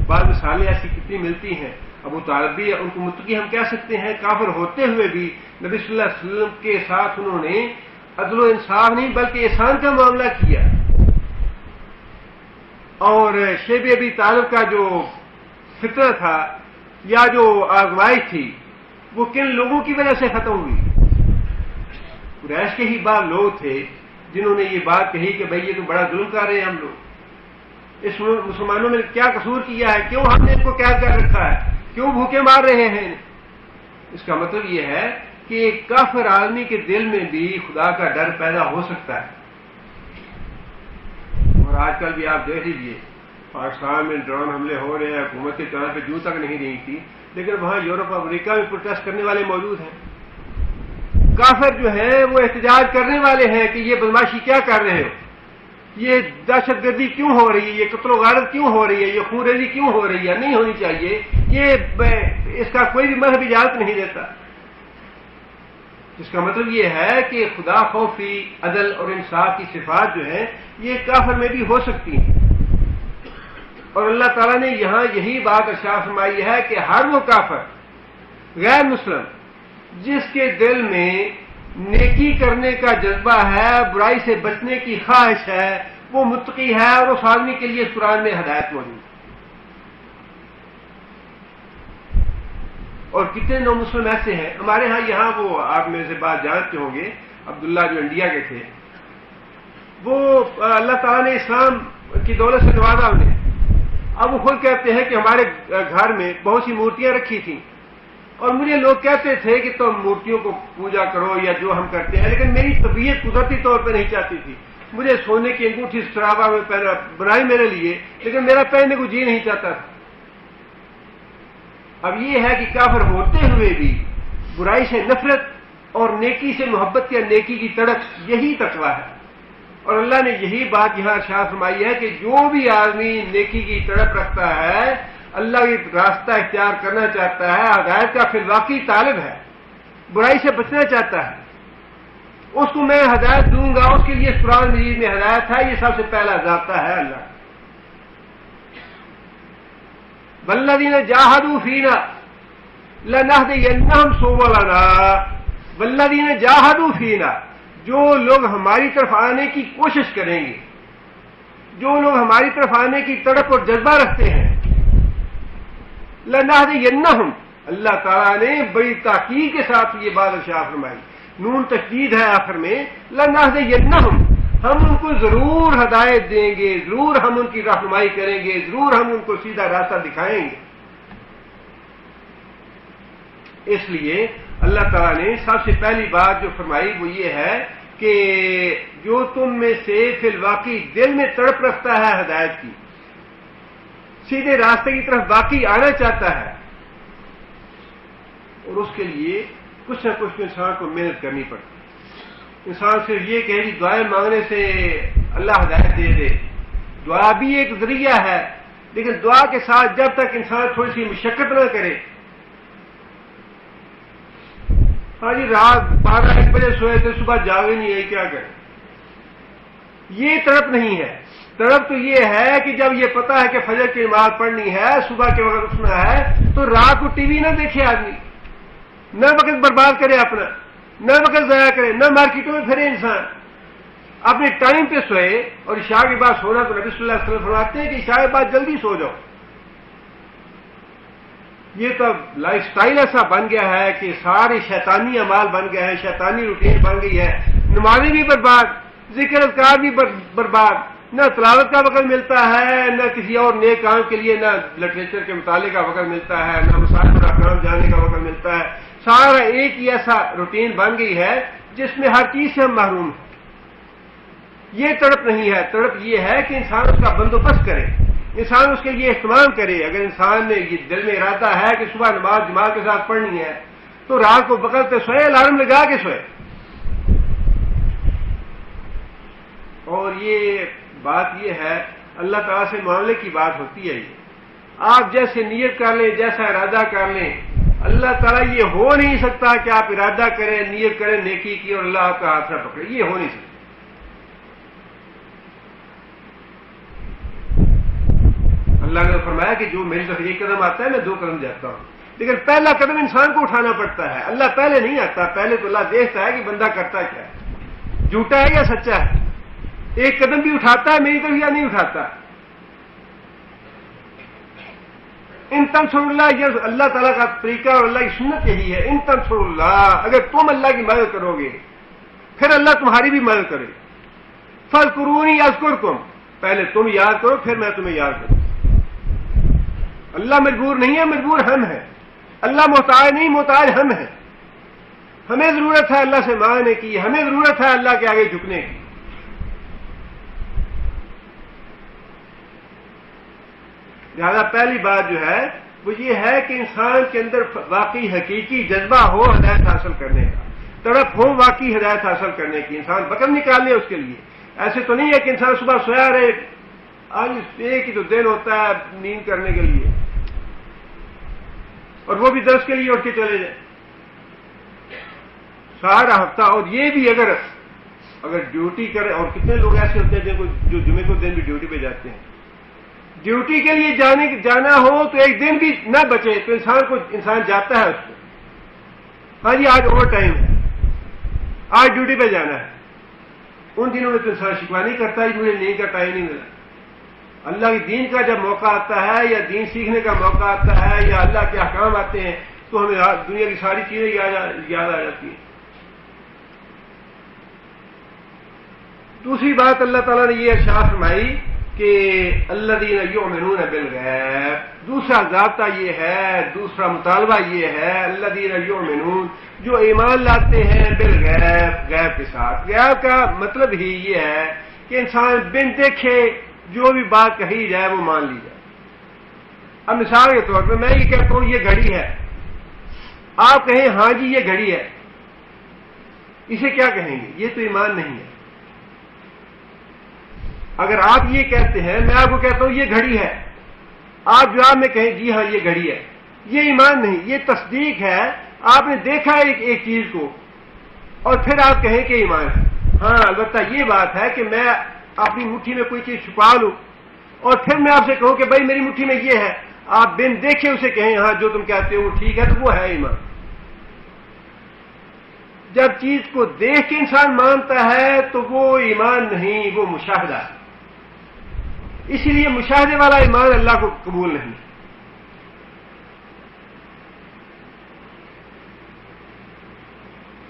بعض مثالیں ایسی کتنی ملتی ہیں. ابو طالب بھی ان کو متقی ہم کہہ سکتے ہیں، کافر ہوتے ہوئے بھی نبی صلی اللہ علیہ وسلم کے ساتھ انہوں نے عدل و انصاف نہیں بلکہ احسان کا معاملہ کیا. اور شیب ابی طالب کا جو فتنہ تھا یا جو آزمائش تھی وہ کن لوگوں کی وجہ سے ختم ہوئی؟ قریش کے ہی بعض لوگ تھے جنہوں نے یہ بات کہی کہ بھئی یہ تو بڑا ظلم کر رہے ہیں ہم لوگ، اس مسلمانوں نے کیا قصور کیا ہے، کیوں ہم نے ان کو قید کر رکھا ہے، کیوں بھوکے مار رہے ہیں؟ اس کا مطلب یہ ہے کہ ایک کافر آدمی کے دل میں بھی خدا کا ڈر پیدا ہو سکتا ہے۔ اور آج کل بھی آپ دیکھ لیجیے پاکستان میں ڈرون حملے ہو رہے ہیں، حکومت کی طرف پہ جوں تک نہیں رہی تھی، لیکن وہاں یورپ امریکہ میں پروٹیسٹ کرنے والے موجود ہیں۔ کافر جو ہیں وہ احتجاج کرنے والے ہیں کہ یہ بدماشی کیا کر رہے ہو، یہ دہشت گردی کیوں ہو رہی ہے، یہ قتل و غارت کیوں ہو رہی ہے، یہ خون ریزی کیوں ہو رہی ہے، نہیں ہونی چاہیے، یہ اس کا کوئی بھی مذہب اجازت نہیں دیتا۔ جس کا مطلب یہ ہے کہ خدا خوفی، عدل اور انصاف کی صفات جو ہیں یہ کافر میں بھی ہو سکتی ہیں۔ اور اللہ تعالیٰ نے یہاں یہی بات ارشاد فرمائی ہے کہ ہر وہ کافر غیر مسلم جس کے دل میں نیکی کرنے کا جذبہ ہے، برائی سے بچنے کی خواہش ہے، وہ متقی ہے، اور اس آدمی کے لیے قرآن میں ہدایت موجود ہے۔ اور کتنے نو مسلم ایسے ہیں ہمارے ہاں، یہاں وہ آپ میں سے بات جانتے ہوں گے، عبداللہ جو انڈیا کے تھے، وہ اللہ تعالیٰ نے اسلام کی دولت سے نوازا انہیں۔ اب وہ خود کہتے ہیں کہ ہمارے گھر میں بہت سی مورتیاں رکھی تھیں اور مجھے لوگ کہتے تھے کہ تم مورتیوں کو پوجا کرو یا جو ہم کرتے ہیں، لیکن میری طبیعت قدرتی طور پہ نہیں چاہتی تھی، مجھے سونے کی انگوٹھی سراوا میں بنائی میرے لیے، لیکن میرا پہننے کو جی نہیں چاہتا تھا۔ اب یہ ہے کہ کافر ہوتے ہوئے بھی برائی سے نفرت اور نیکی سے محبت یا نیکی کی تڑپ، یہی تقویٰ ہے۔ اور اللہ نے یہی بات یہاں ارشاد فرمائی ہے کہ جو بھی آدمی نیکی کی تڑپ رکھتا ہے، اللہ کی راستہ اختیار کرنا چاہتا ہے، ہدایت کا فی الواقع طالب ہے، برائی سے بچنا چاہتا ہے، اس کو میں ہدایت دوں گا۔ اس کے لیے قرآن مجید میں ہدایت ہے، یہ سب سے پہلا ضابطہ ہے اللہ۔ والذین جاہدوا فینا لنہدینہم سبلنا، والذین جاہدوا فینا، جو لوگ ہماری طرف آنے کی کوشش کریں گے، جو لوگ ہماری طرف آنے کی تڑپ اور جذبہ رکھتے ہیں، لنہدینہم، اللہ تعالیٰ نے بڑی تاکید کے ساتھ یہ بات ارشاد فرمائی، نون تشدید ہے آخر میں، لنہدینہم، ہم ان کو ضرور ہدایت دیں گے، ضرور ہم ان کی رہنمائی کریں گے، ضرور ہم ان کو سیدھا راستہ دکھائیں گے۔ اس لیے اللہ تعالیٰ نے سب سے پہلی بات جو فرمائی وہ یہ ہے کہ جو تم میں سے فی الواقع دل میں تڑپ رکھتا ہے ہدایت کی، سیدھے راستے کی طرف واقعی آنا چاہتا ہے، اور اس کے لیے کچھ نہ کچھ انسان کو محنت کرنی پڑتی ہے۔ انسان صرف یہ کہ دعائیں مانگنے سے اللہ ہدایت دے دے، دعا بھی ایک ذریعہ ہے، لیکن دعا کے ساتھ جب تک انسان تھوڑی سی مشقت نہ کرے، ہاں جی رات 12-1 بجے سوئے تھے صبح جاگے نہیں ہے، کیا کریں، یہ تڑپ نہیں ہے۔ تڑپ تو یہ ہے کہ جب یہ پتا ہے کہ فجر کی نماز پڑھنی ہے، صبح کے وقت اٹھنا ہے، تو رات کو ٹی وی نہ دیکھے آدمی، نہ وقت برباد کرے اپنا، نہ وقت ضائع کرے، نہ مارکیٹوں میں پھرے، انسان اپنے ٹائم پہ سوئے۔ اور عشاء کے بعد سونا تو نبی صلی اللہ علیہ وسلم فرماتے ہیں کہ عشاء کے بعد جلدی سو جاؤ۔ یہ تو لائف سٹائل ایسا بن گیا ہے کہ سارے شیطانی اعمال بن گئے ہیں، شیطانی روٹین بن گئی ہے، نمازیں بھی برباد، ذکر اذکار بھی برباد، نہ تلاوت کا وقت ملتا ہے، نہ کسی اور نیک کام کے لیے، نہ لٹریچر کے مطالعے کا وقت ملتا ہے، نہ مسائل پر احکام جاننے کا وقت ملتا ہے۔ سارا ایک ہی ایسا روٹین بن گئی ہے جس میں ہر چیز سے ہم محروم ہیں۔ یہ تڑپ نہیں ہے، تڑپ یہ ہے کہ انسان اس کا بندوبست کرے، انسان اس کے لیے اہتمام کرے۔ اگر انسان نے یہ دل میں ارادہ ہے کہ صبح نماز جماعت کے ساتھ پڑھنی ہے تو رات کو وقت پہ سوئے، الارم لگا کے سوئے۔ اور یہ بات یہ ہے، اللہ تعالیٰ سے معاملے کی بات ہوتی ہے، یہ آپ جیسے نیت کر لیں، جیسا ارادہ کر لیں، اللہ تعالیٰ یہ ہو نہیں سکتا کہ آپ ارادہ کریں، نیت کریں نیکی کی اور اللہ آپ کا ہاتھ نہ پکڑے، یہ ہو نہیں سکتا۔ اللہ نے فرمایا کہ جو میری طرف ایک قدم آتا ہے میں 2 قدم جاتا ہوں، لیکن پہلا قدم انسان کو اٹھانا پڑتا ہے، اللہ پہلے نہیں آتا۔ پہلے تو اللہ دیکھتا ہے کہ بندہ کرتا کیا ہے، جھوٹا ہے یا سچا ہے، ایک قدم بھی اٹھاتا ہے میری طرف یا نہیں اٹھاتا۔ ان تنصر اللہ، یہ اللہ تعالیٰ کا طریقہ اور اللہ کی سنت یہی ہے، ان تنصر اللہ، اگر تم اللہ کی مدد کرو گے پھر اللہ تمہاری بھی مدد کرے. فاذکرونی اذکرکم، پہلے تم یاد کرو پھر میں تمہیں یاد کروں. اللہ مجبور نہیں ہے، مجبور ہم ہیں. اللہ محتاج نہیں، محتاج ہم ہیں. ہمیں ضرورت ہے اللہ سے مانگنے کی، ہمیں ضرورت ہے اللہ کے آگے جھکنے کی. لہذا پہلی بات جو ہے وہ یہ ہے کہ انسان کے اندر واقعی حقیقی جذبہ ہو ہدایت حاصل کرنے کا، تڑپ ہو واقعی ہدایت حاصل کرنے کی. انسان وقت نکالے اس کے لیے. ایسے تو نہیں ہے کہ انسان صبح سویا رہے، آج ایک ہی تو دن ہوتا ہے نیند کرنے کے لیے، اور وہ بھی درس کے لیے اٹھ کے چلے جائیں سارا ہفتہ. اور یہ بھی اگر ڈیوٹی کرے، اور کتنے لوگ ایسے ہوتے ہیں جو جمعے کو دن بھی ڈیوٹی پہ جاتے ہیں، ڈیوٹی کے لیے جانا ہو تو ایک دن بھی نہ بچے تو انسان جاتا ہے اس کو. ہاں جی آج اوور ٹائم ہے، آج ڈیوٹی پہ جانا ہے. ان دنوں میں تو انسان شکوا نہیں کرتا ہے مجھے نیند کا ٹائم نہیں ملا. اللہ کی دین کا جب موقع آتا ہے یا دین سیکھنے کا موقع آتا ہے یا اللہ کے احکام آتے ہیں تو ہمیں دنیا کی ساری چیزیں یاد آ جاتی ہیں. دوسری بات اللہ تعالیٰ نے یہ ارشاد فرمائی کہ الذین یؤمنون بالغیب. دوسرا ضابطہ یہ ہے، دوسرا مطالبہ یہ ہے، الذین یؤمنون، جو ایمان لاتے ہیں بالغیب، غیب کے ساتھ. غیب کا مطلب ہی یہ ہے کہ انسان بن دیکھے جو بھی بات کہی جائے وہ مان لی جائے. اب مثال کے طور پہ میں یہ کہتا ہوں یہ گھڑی ہے، آپ کہیں ہاں جی یہ گھڑی ہے، اسے کیا کہیں گے؟ یہ تو ایمان نہیں ہے. اگر آپ یہ کہتے ہیں، میں آپ کو کہتا ہوں یہ گھڑی ہے، آپ جواب میں کہیں جی ہاں یہ گھڑی ہے، یہ ایمان نہیں، یہ تصدیق ہے. آپ نے دیکھا ایک چیز کو اور پھر آپ کہیں کہ ایمان ہے. ہاں البتہ یہ بات ہے کہ میں اپنی مٹھی میں کوئی چیز چھپا لوں اور پھر میں آپ سے کہوں کہ بھائی میری مٹھی میں یہ ہے، آپ بن دیکھے اسے کہیں ہاں جو تم کہتے ہو وہ ٹھیک ہے، تو وہ ہے ایمان. جب چیز کو دیکھ کے انسان مانتا ہے تو وہ ایمان نہیں، وہ مشاہدہ ہے. اسی لیے مشاہدے والا ایمان اللہ کو قبول نہیں.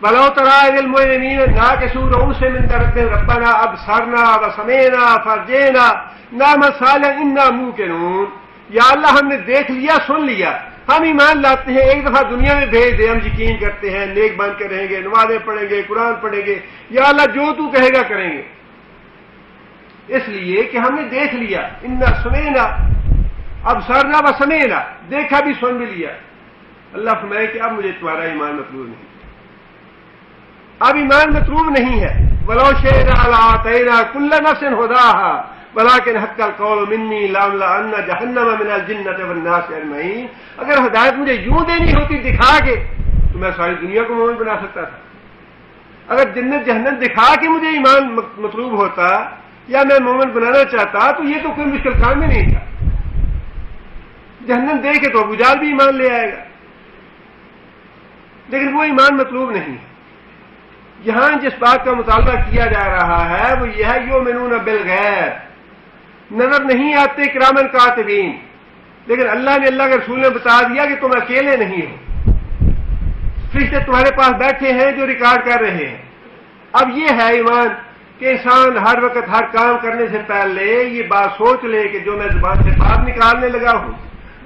وَلَوْ تَرَىٰ إِذِ الْمُجْرِمِينَ نَاكِسُو رُءُوسِهِمْ عِندَ رَبِّهِمْ رَبَّنَا أَبْصَرْنَا وَسَمِعْنَا فَارْجِعْنَا نَعْمَلْ صَالِحًا إِنَّا مُوقِنُونَ. یا اللہ ہم نے دیکھ لیا، سن لیا، ہم ایمان لاتے ہیں، ایک دفعہ دنیا میں بھیج دے، ہم یقین کرتے ہیں، نیک بن کے رہیں گے، نمازیں پڑھیں گے، قرآن پڑھیں گے، یا اللہ جو تو کہے گا کریں گے. اس لیے کہ ہم نے دیکھ لیا. انا سمینا، ابصرنا و سمینا، دیکھا بھی سن بھی لیا. اللہ فرمائے کہ اب مجھے تمہارا ایمان مطلوب نہیں، اب ایمان مطلوب نہیں ہے. وَلَوْ شِئْنَا لَآتَيْنَا كُلَّ نَفْسٍ هُدَاهَا وَلَٰكِنْ حَقَّ الْقَوْلُ مِنِّي لَأَمْلَأَنَّ جَهَنَّمَ مِنَ الْجِنَّةِ وَالنَّاسِ أَجْمَعِينَ. اگر ہدایت مجھے یوں دینی ہوتی دکھا کے تو میں ساری دنیا کو مومن بنا سکتا تھا. اگر جنت جہنم دکھا کے مجھے ایمان مطلوب ہوتا یا میں مومن بنانا چاہتا تو یہ تو کوئی مشکل کام ہی نہیں تھا. جہنم دے کے تو ابو جہل بھی ایمان لے آئے گا، لیکن وہ ایمان مطلوب نہیں ہے. یہاں جس بات کا مطالبہ کیا جا رہا ہے وہ یہ ہے یؤمنون بالغیب. نظر نہیں آتے کرامن کاتبین، لیکن اللہ نے، اللہ کے رسول نے بتا دیا کہ تم اکیلے نہیں ہو، فرشتے تمہارے پاس بیٹھے ہیں جو ریکارڈ کر رہے ہیں. اب یہ ہے ایمان کہ انسان ہر وقت ہر کام کرنے سے پہلے یہ بات سوچ لے کہ جو میں زبان سے بات نکالنے لگا ہوں،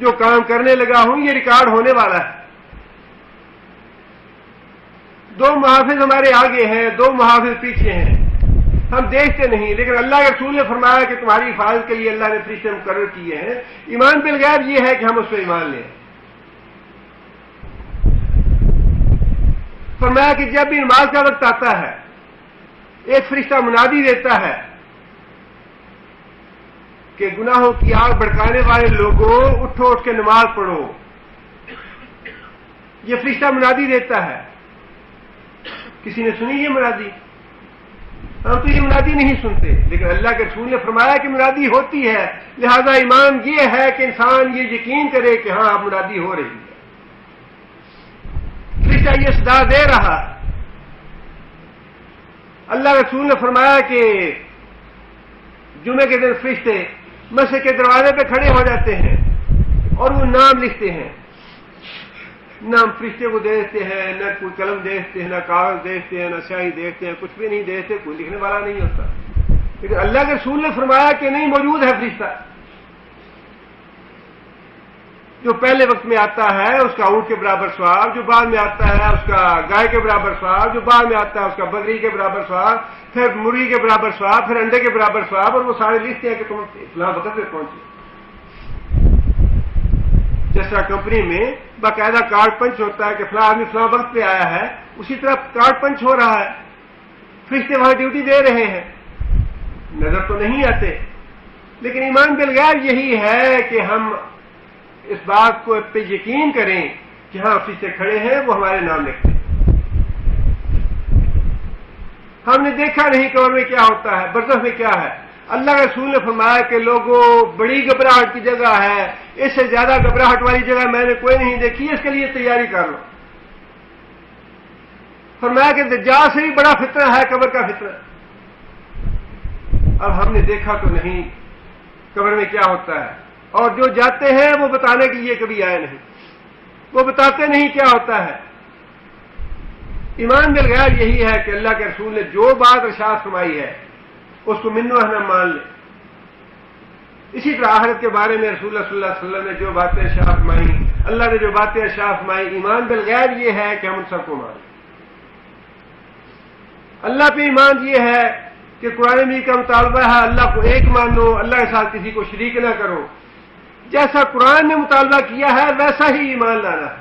جو کام کرنے لگا ہوں، یہ ریکارڈ ہونے والا ہے. دو محافظ ہمارے آگے ہیں، دو محافظ پیچھے ہیں، ہم دیکھتے نہیں، لیکن اللہ کے رسول نے فرمایا کہ تمہاری حفاظت کے لیے اللہ نے فرشتے مقرر کیے ہیں. ایمان بالغیب یہ ہے کہ ہم اس پہ ایمان لیں. فرمایا کہ جب بھی نماز کا وقت آتا ہے ایک فرشتہ منادی دیتا ہے کہ گناہوں کی آگ بھڑکانے والے لوگوں اٹھو، اٹھ کے نماز پڑھو. یہ فرشتہ منادی دیتا ہے. کسی نے سنی یہ منادی؟ ہم تو یہ منادی نہیں سنتے، لیکن اللہ کے رسول نے فرمایا کہ منادی ہوتی ہے. لہذا ایمان یہ ہے کہ انسان یہ یقین کرے کہ ہاں اب منادی ہو رہی ہے. فرشتہ یہ صدا دے رہا. اللہ کے رسول نے فرمایا کہ جمعے کے دن فرشتے مسجد کے دروازے پہ کھڑے ہو جاتے ہیں اور وہ نام لکھتے ہیں، نہ ہم فرشتے کو دیکھتے ہیں، نہ کوئی قلم دیکھتے ہیں، نہ کاغذ دیکھتے ہیں، نہ سیاہی دیکھتے ہیں، کچھ بھی نہیں دیکھتے، کوئی لکھنے والا نہیں ہوتا. لیکن اللہ کے رسول نے فرمایا کہ نہیں، موجود ہے فرشتہ جو پہلے وقت میں آتا ہے اس کا اونٹ کے برابر ثواب، جو بعد میں آتا ہے اس کا گائے کے برابر ثواب، جو بعد میں آتا ہے اس کا بکری کے برابر ثواب، پھر مرغی کے برابر ثواب، پھر انڈے کے برابر ثواب، اور وہ سارے لکھتے ہیں کہ تم فلاں وقت پہ پہنچے. جس طرح کمپنی میں باقاعدہ کارڈ پنچ ہوتا ہے کہ فلاں آدمی فلاں وقت پہ آیا ہے، اسی طرح کارڈ پنچ ہو رہا ہے، فرشتے وہاں ڈیوٹی دے رہے ہیں، نظر تو نہیں آتے. لیکن ایمان بالغیب یہی ہے کہ ہم اس بات کو پہ یقین کریں کہ ہاں فرشتے کھڑے ہیں، وہ ہمارے نام لکھتے ہیں. ہم نے دیکھا نہیں قبر میں کیا ہوتا ہے، برزخ میں کیا ہے. اللہ کے رسول نے فرمایا کہ لوگوں بڑی گھبراہٹ کی جگہ ہے، اس سے زیادہ گھبراہٹ والی جگہ میں نے کوئی نہیں دیکھی، اس کے لیے تیاری کر لو. فرمایا کہ دجال سے بھی بڑا فتنہ ہے قبر کا فتنہ. اب ہم نے دیکھا تو نہیں قبر میں کیا ہوتا ہے، اور جو جاتے ہیں وہ بتانے کے لیے کبھی آئے نہیں، وہ بتاتے نہیں کیا ہوتا ہے. ایمان بالغیب یہی ہے کہ اللہ کے رسول نے جو بات ارشاد فرمائی ہے اس کو من و احنا مان لیں. اسی طرح آخرت کے بارے میں رسول اللہ صلی اللہ علیہ وسلم نے جو باتیں ارشاد فرمائی، اللہ نے جو باتیں ارشاد فرمائی، ایمان بالغیب یہ ہے کہ ہم ان سب کو مانیں. اللہ پہ ایمان یہ ہے کہ قرآن مجید کا مطالبہ ہے اللہ کو ایک مانو، اللہ کے ساتھ کسی کو شریک نہ کرو. جیسا قرآن نے مطالبہ کیا ہے ویسا ہی ایمان لانا ہے.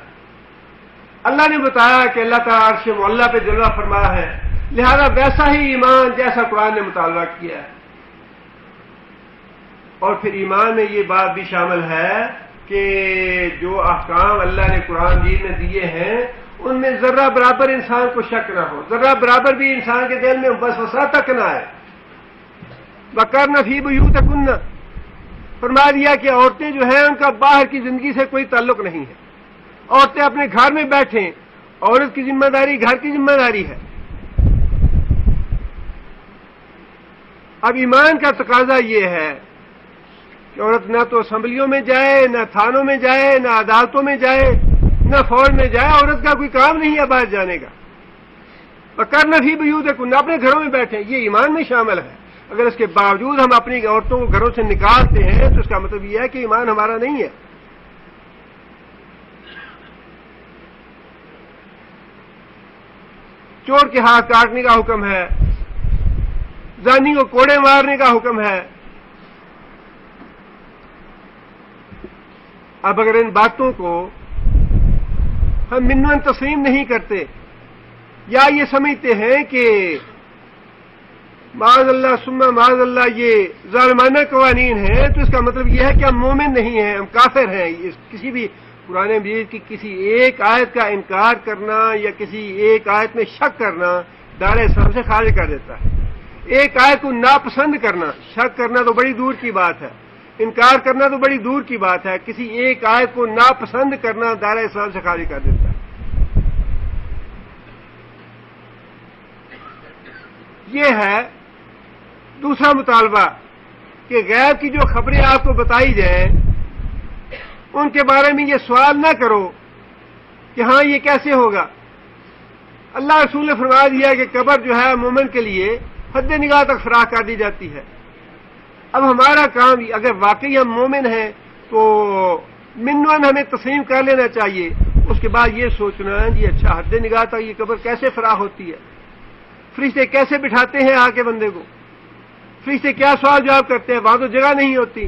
اللہ نے بتایا کہ اللہ تعالیٰ عرش معلیٰ پہ جلوہ فرما ہے، لہذا ویسا ہی ایمان جیسا قرآن نے مطالبہ کیا ہے. اور پھر ایمان میں یہ بات بھی شامل ہے کہ جو احکام اللہ نے قرآن مجید میں دیے ہیں ان میں ذرہ برابر انسان کو شک نہ ہو، ذرہ برابر بھی انسان کے دل میں وسوسہ تک نہ آئے. وَقَرْنَ فِي بُيُوتِكُنَّ، فرما دیا کہ عورتیں جو ہیں ان کا باہر کی زندگی سے کوئی تعلق نہیں ہے. عورتیں اپنے گھر میں بیٹھیں، عورت کی ذمہ داری گھر کی ذمہ داری ہے. اب ایمان کا تقاضا یہ ہے کہ عورت نہ تو اسمبلیوں میں جائے، نہ تھانوں میں جائے، نہ عدالتوں میں جائے، نہ فوج میں جائے. عورت کا کوئی کام نہیں ہے باہر جانے کا. وَقَرْنَ فِي بُيُوتِكُنَّ، اپنے گھروں میں بیٹھیں، یہ ایمان میں شامل ہے. اگر اس کے باوجود ہم اپنی عورتوں کو گھروں سے نکالتے ہیں تو اس کا مطلب یہ ہے کہ ایمان ہمارا نہیں ہے. چور کے ہاتھ کاٹنے کا حکم ہے، زانی کو کوڑے مارنے کا حکم ہے. اب اگر ان باتوں کو ہم منن تسلیم نہیں کرتے یا یہ سمجھتے ہیں کہ معاذ اللہ ثم معاذ اللہ یہ ظالمانہ قوانین ہیں، تو اس کا مطلب یہ ہے کہ ہم مومن نہیں ہیں، ہم کافر ہیں. کسی بھی قرآن مجید کی کسی ایک آیت کا انکار کرنا یا کسی ایک آیت میں شک کرنا دائرہ اسلام سے خارج کر دیتا ہے. ایک آیت کو ناپسند کرنا، شک کرنا تو بڑی دور کی بات ہے، انکار کرنا تو بڑی دور کی بات ہے، کسی ایک آیت کو ناپسند کرنا دائرہ اسلام سے خارج کر دیتا ہے. یہ ہے دوسرا مطالبہ کہ غیب کی جو خبریں آپ کو بتائی جائیں ان کے بارے میں یہ سوال نہ کرو کہ ہاں یہ کیسے ہوگا. اللہ رسول نے فرما دیا کہ قبر جو ہے مومن کے لیے حد نگاہ تک فراخ کر دی جاتی ہے. اب ہمارا کام اگر واقعی ہم مومن ہیں تو منون ہمیں تسلیم کر لینا چاہیے. اس کے بعد یہ سوچنا جی اچھا حد نگاہ تک یہ قبر کیسے فراخ ہوتی ہے، فرشتے کیسے بٹھاتے ہیں آ کے بندے کو، فرشتے کیا سوال جواب کرتے ہیں، وہاں تو جگہ نہیں ہوتی.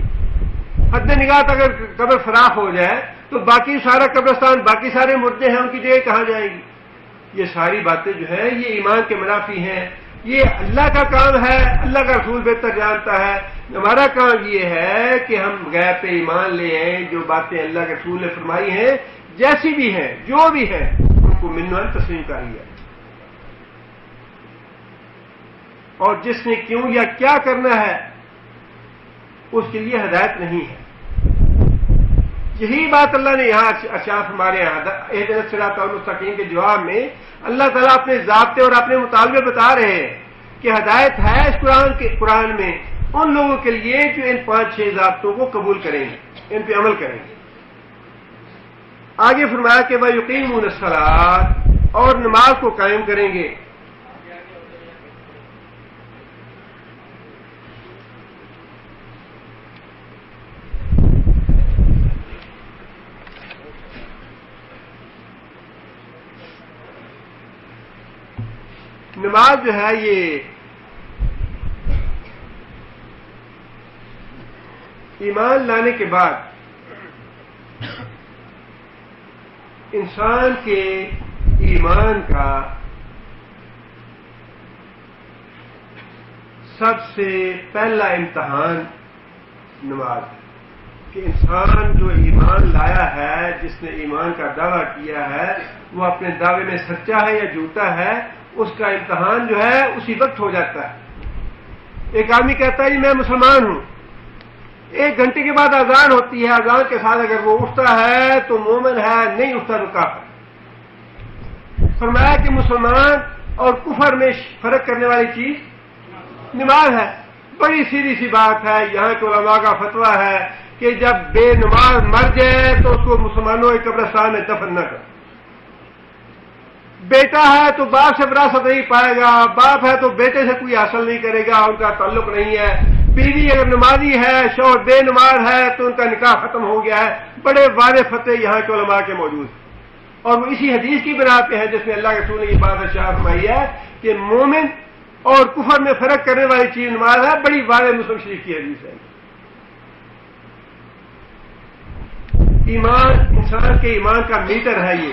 حد نگاہ تک اگر قبر فراخ ہو جائے تو باقی سارا قبرستان، باقی سارے مردے ہیں، ان کی جگہ کہاں جائیں گی. یہ ساری باتیں جو ہیں یہ ایمان کے منافی ہیں. یہ اللہ کا کام ہے، اللہ کا رسول بہتر جانتا ہے. ہمارا کام یہ ہے کہ ہم غیب پہ ایمان لے آئیں، جو باتیں اللہ کے رسول نے فرمائی ہیں جیسی بھی ہیں جو بھی ہیں ان کو منون تسلیم کر لیا. اور جس نے کیوں یا کیا کرنا ہے اس کے لیے ہدایت نہیں ہے. یہی بات اللہ نے یہاں ارشاد ہمارے یہاں اہدنا الصراط المستقیم کے جواب میں اللہ تعالیٰ اپنے ضابطے اور اپنے مطالبے بتا رہے ہیں کہ ہدایت ہے اس قرآن میں ان لوگوں کے لیے جو ان 5-6 ضابطوں کو قبول کریں گے، ان پہ عمل کریں گے. آگے فرمایا کہ وَيُقِيمُونَ الصَّلَاةَ، اور نماز کو قائم کریں گے. نماز جو ہے یہ ایمان لانے کے بعد انسان کے ایمان کا سب سے پہلا امتحان نماز ہے کہ انسان جو ایمان لایا ہے، جس نے ایمان کا دعویٰ کیا ہے، وہ اپنے دعوے میں سچا ہے یا جھوٹا ہے، اس کا امتحان جو ہے اسی وقت ہو جاتا ہے. ایک آدمی کہتا ہے جی میں مسلمان ہوں، 1 گھنٹے کے بعد اذان ہوتی ہے، اذان کے ساتھ اگر وہ اٹھتا ہے تو مومن ہے، نہیں اٹھتا تو کافر. فرمایا کہ مسلمان اور کفر میں فرق کرنے والی چیز نماز ہے. بڑی سیدھی سی بات ہے. یہاں کے علماء کا فتویٰ ہے کہ جب بے نماز مر جائے تو اس کو مسلمانوں کے قبرستان میں دفن نہ کرے. بیٹا ہے تو باپ سے وراثت نہیں پائے گا، باپ ہے تو بیٹے سے کوئی حاصل نہیں کرے گا، ان کا تعلق نہیں ہے. بیوی اگر نمازی ہے، شوہر بے نماز ہے تو ان کا نکاح ختم ہو گیا ہے. بڑے واضح فتوے یہاں کے علماء کے موجود ہیں، اور وہ اسی حدیث کی بنا پہ ہے جس میں اللہ کے رسول نے یہ بات ارشاد فرمائی ہے کہ مومن اور کفر میں فرق کرنے والی چیز نماز ہے. بڑی واضح مسلم شریف کی حدیث ہے. ایمان انسان کے ایمان کا میٹر ہے. یہ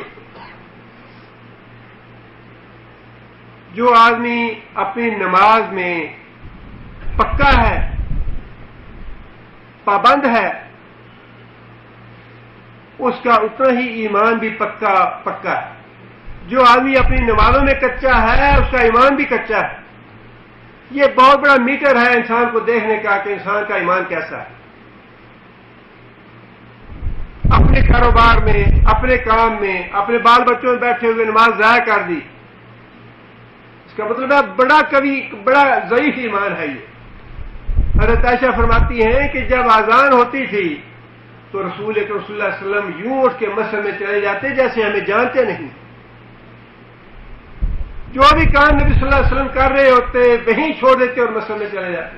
جو آدمی اپنی نماز میں پکا ہے، پابند ہے، اس کا اتنا ہی ایمان بھی پکا ہے. جو آدمی اپنی نمازوں میں کچا ہے، اس کا ایمان بھی کچا ہے. یہ بہت بڑا میٹر ہے انسان کو دیکھنے کا کہ انسان کا ایمان کیسا ہے. اپنے کاروبار میں، اپنے کام میں، اپنے بال بچوں میں بیٹھے ہوئے نماز ضائع کر دی، اس کا مطلب ہے بڑا ضعیف ایمان ہے. یہ حضرت عائشہ فرماتی ہیں کہ جب اذان ہوتی تھی تو رسول اکرم صلی اللہ علیہ وسلم یوں اٹھ کے مسجد میں چلے جاتے جیسے ہمیں جانتے نہیں. جو بھی کام نبی صلی اللہ علیہ وسلم کر رہے ہوتے وہیں چھوڑ دیتے اور مسجد میں چلے جاتے.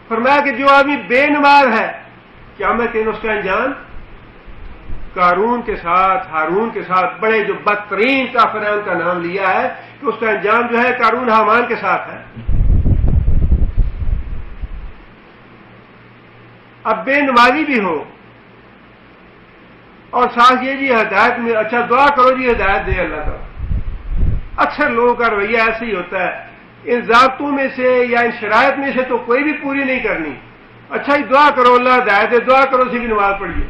فرمایا کہ جو آدمی بے نماز ہے، قیامت کے دن اس کا انجام قارون کے ساتھ، ہارون کے ساتھ، بڑے جو بدترین کافر ہیں ان کا نام لیا ہے کہ اس کا انجام جو ہے قارون حامان کے ساتھ ہے. اب بے نمازی بھی ہو اور ساتھ یہ جی ہدایت میں اچھا دعا کرو جی ہدایت دے اللہ تعالیٰ. اکثر لوگوں کا رویہ ایسے ہی ہوتا ہے. ان ضابطوں میں سے یا ان شرائط میں سے تو کوئی بھی پوری نہیں کرنی. اچھا ہی دعا کرو اللہ ہدایت دے، دعا کرو سی بھی نماز پڑھیے.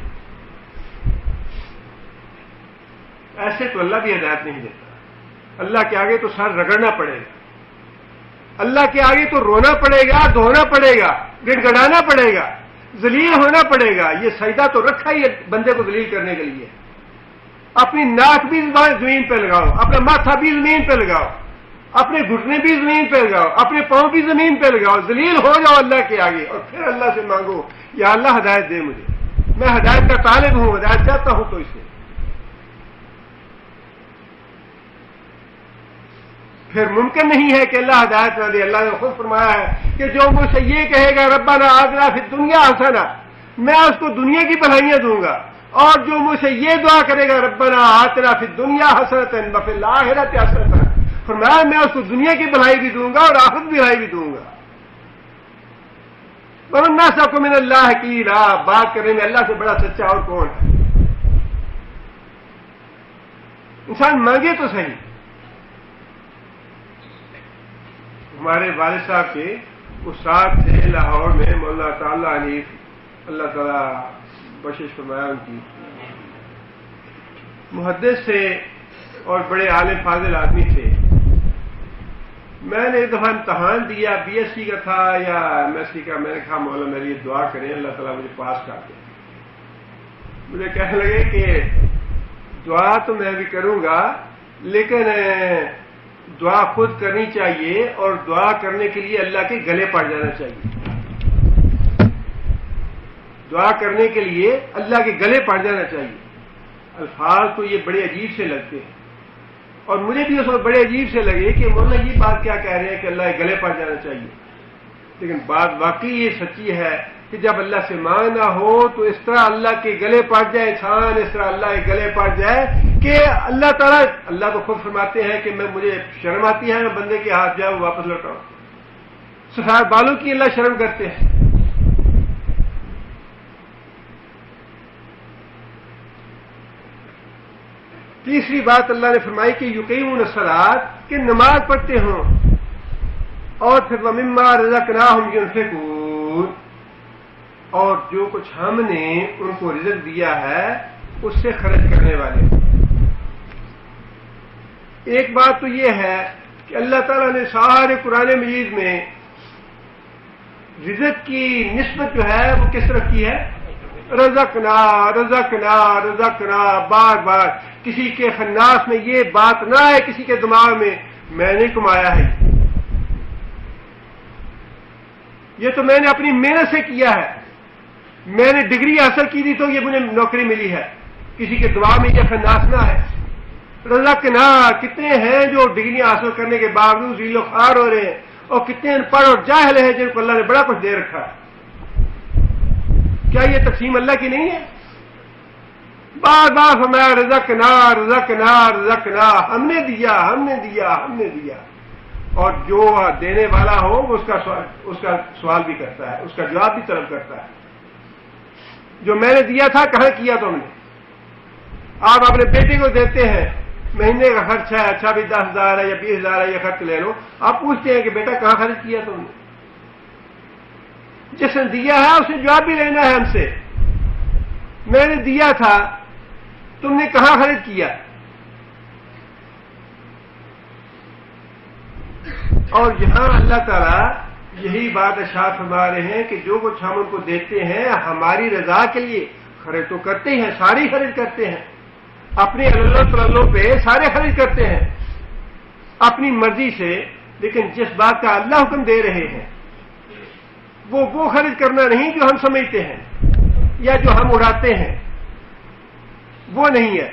ایسے تو اللہ بھی ہدایت نہیں دیتا. اللہ کے آگے تو سر رگڑنا پڑے گا، اللہ کے آگے تو رونا پڑے گا، دھونا پڑے گا، گڑ گڑانا پڑے گا، ذلیل ہونا پڑے گا. یہ سجدہ تو رکھا ہی بندے کو ذلیل کرنے کے لیے. اپنی ناک بھی زمین پہ لگاؤ، اپنا ماتھا بھی زمین پہ لگاؤ، اپنے گھٹنے بھی زمین پہ لگاؤ، اپنے پاؤں بھی زمین پہ لگاؤ، ذلیل ہو جاؤ اللہ کے آگے، اور پھر اللہ سے مانگو یا اللہ ہدایت دے مجھے، میں ہدایت کا طالب ہوں، ہدایت چاہتا ہوں. تو اسے پھر ممکن نہیں ہے کہ اللہ ہدایت نہ دے. اللہ نے خود فرمایا ہے کہ جو مجھ سے یہ کہے گا ربنا آتنا فی الدنیا حسنہ، میں اس کو دنیا کی بھلائیاں دوں گا. اور جو مجھ سے یہ دعا کرے گا ربنا آتنا فی الدنیا حسنۃ وفی الآخرۃ حسنۃ، فرمایا میں اس کو دنیا کی بھلائی بھی دوں گا اور آخرت کی بھلائی بھی دوں گا. ومن اصدق من اللہ قیلا، بات کرنے میں اللہ سے بڑا سچا اور کون ہے. انسان مانگے تو صحیح. ہمارے والد صاحب کے استاد تھے لاہور میں، مولانا تعالیٰ حنیف، اللہ تعالیٰ بخشش فرمایا ان کی. محدث تھے اور بڑے عالم فاضل آدمی تھے. میں نے ایک دفعہ امتحان دیا، بی ایس سی کا تھا یا ایم ایس سی کا. میں نے کہا مولانا میری یہ دعا کریں اللہ تعالیٰ مجھے پاس کر دے. مجھے کہنے لگے کہ دعا تو میں بھی کروں گا لیکن دعا خود کرنی چاہیے اور دعا کرنے کے لیے اللہ کے گلے پڑ جانا چاہیے. دعا کرنے کے لیے اللہ کے گلے پڑ جانا چاہیے. الفاظ تو یہ بڑے عجیب سے لگتے ہیں، اور مجھے بھی اس وقت بڑے عجیب سے لگے کہ مولانا یہ بات کیا کہہ رہے ہیں کہ اللہ کے گلے پڑ جانا چاہیے. لیکن بات واقعی یہ سچی ہے کہ جب اللہ سے مانگنا ہو تو اس طرح اللہ کے گلے پڑ جائے انسان، اس طرح اللہ کے گلے پڑ جائے کہ اللہ تعالیٰ، اللہ تو خود فرماتے ہیں کہ مجھے شرم آتی ہے میں بندے کے ہاتھ جاؤ واپس لوٹاؤں. سفید بالوں کی اللہ شرم کرتے ہیں. تیسری بات اللہ نے فرمائی کہ یقیمون الصلاۃ، کہ نماز پڑھتے ہوں، اور پھر وَمِمَّا رَزَقْنَاهُمْ يُنْفِقُونَ، اور جو کچھ ہم نے ان کو رزق دیا ہے اس سے خرچ کرنے والے. ایک بات تو یہ ہے کہ اللہ تعالیٰ نے سارے قرآن مجید میں رزق کی نسبت جو ہے وہ کس طرح کی ہے؟ رزقنا رزقنا رزقنا. بار بار کسی کے خناس میں یہ بات نہ ہے، کسی کے دماغ میں نے کمایا ہے، یہ تو میں نے اپنی محنت سے کیا ہے، میں نے ڈگری حاصل کی تھی تو یہ مجھے نوکری ملی ہے. کسی کے دماغ میں یہ خناس نہ ہے. رزقنا، کتنے ہیں جو ڈگری حاصل کرنے کے باوجود ذیل و خوار ہو رہے ہیں، اور کتنے ان پڑھ اور جاہل ہیں جن کو اللہ نے بڑا کچھ دے رکھا ہے. کیا یہ تقسیم اللہ کی نہیں ہے؟ بار بار فرمایا رزقنا رزقنا رزقنا، ہم نے دیا ہم نے دیا ہم نے دیا. اور جو دینے والا ہو وہ اس کا سوال بھی کرتا ہے، اس کا جواب بھی طلب کرتا ہے. جو میں نے دیا تھا کہاں کیا تم نے؟ آپ اپنے بیٹے کو دیتے ہیں، مہینے کا خرچ ہے، اچھا بھی 10,000 ہے یا 20,000 ہے، یہ خرچ لے لو. آپ پوچھتے ہیں کہ بیٹا کہاں خرچ کیا تم نے؟ جس نے دیا ہے اسے جواب بھی لینا ہے ہم سے. میں نے دیا تھا، تم نے کہاں خرچ کیا؟ اور یہاں اللہ تعالیٰ یہی بات ارشاد فرما رہے ہیں کہ جو کچھ ہم ان کو دیتے ہیں ہماری رضا کے لیے خرچ تو کرتے ہیں، ساری خرچ کرتے ہیں، اپنے اللہ تعالیٰ پہ سارے خرچ کرتے ہیں اپنی مرضی سے. لیکن جس بات کا اللہ حکم دے رہے ہیں وہ خرچ کرنا نہیں جو ہم سمجھتے ہیں یا جو ہم اڑاتے ہیں، وہ نہیں ہے،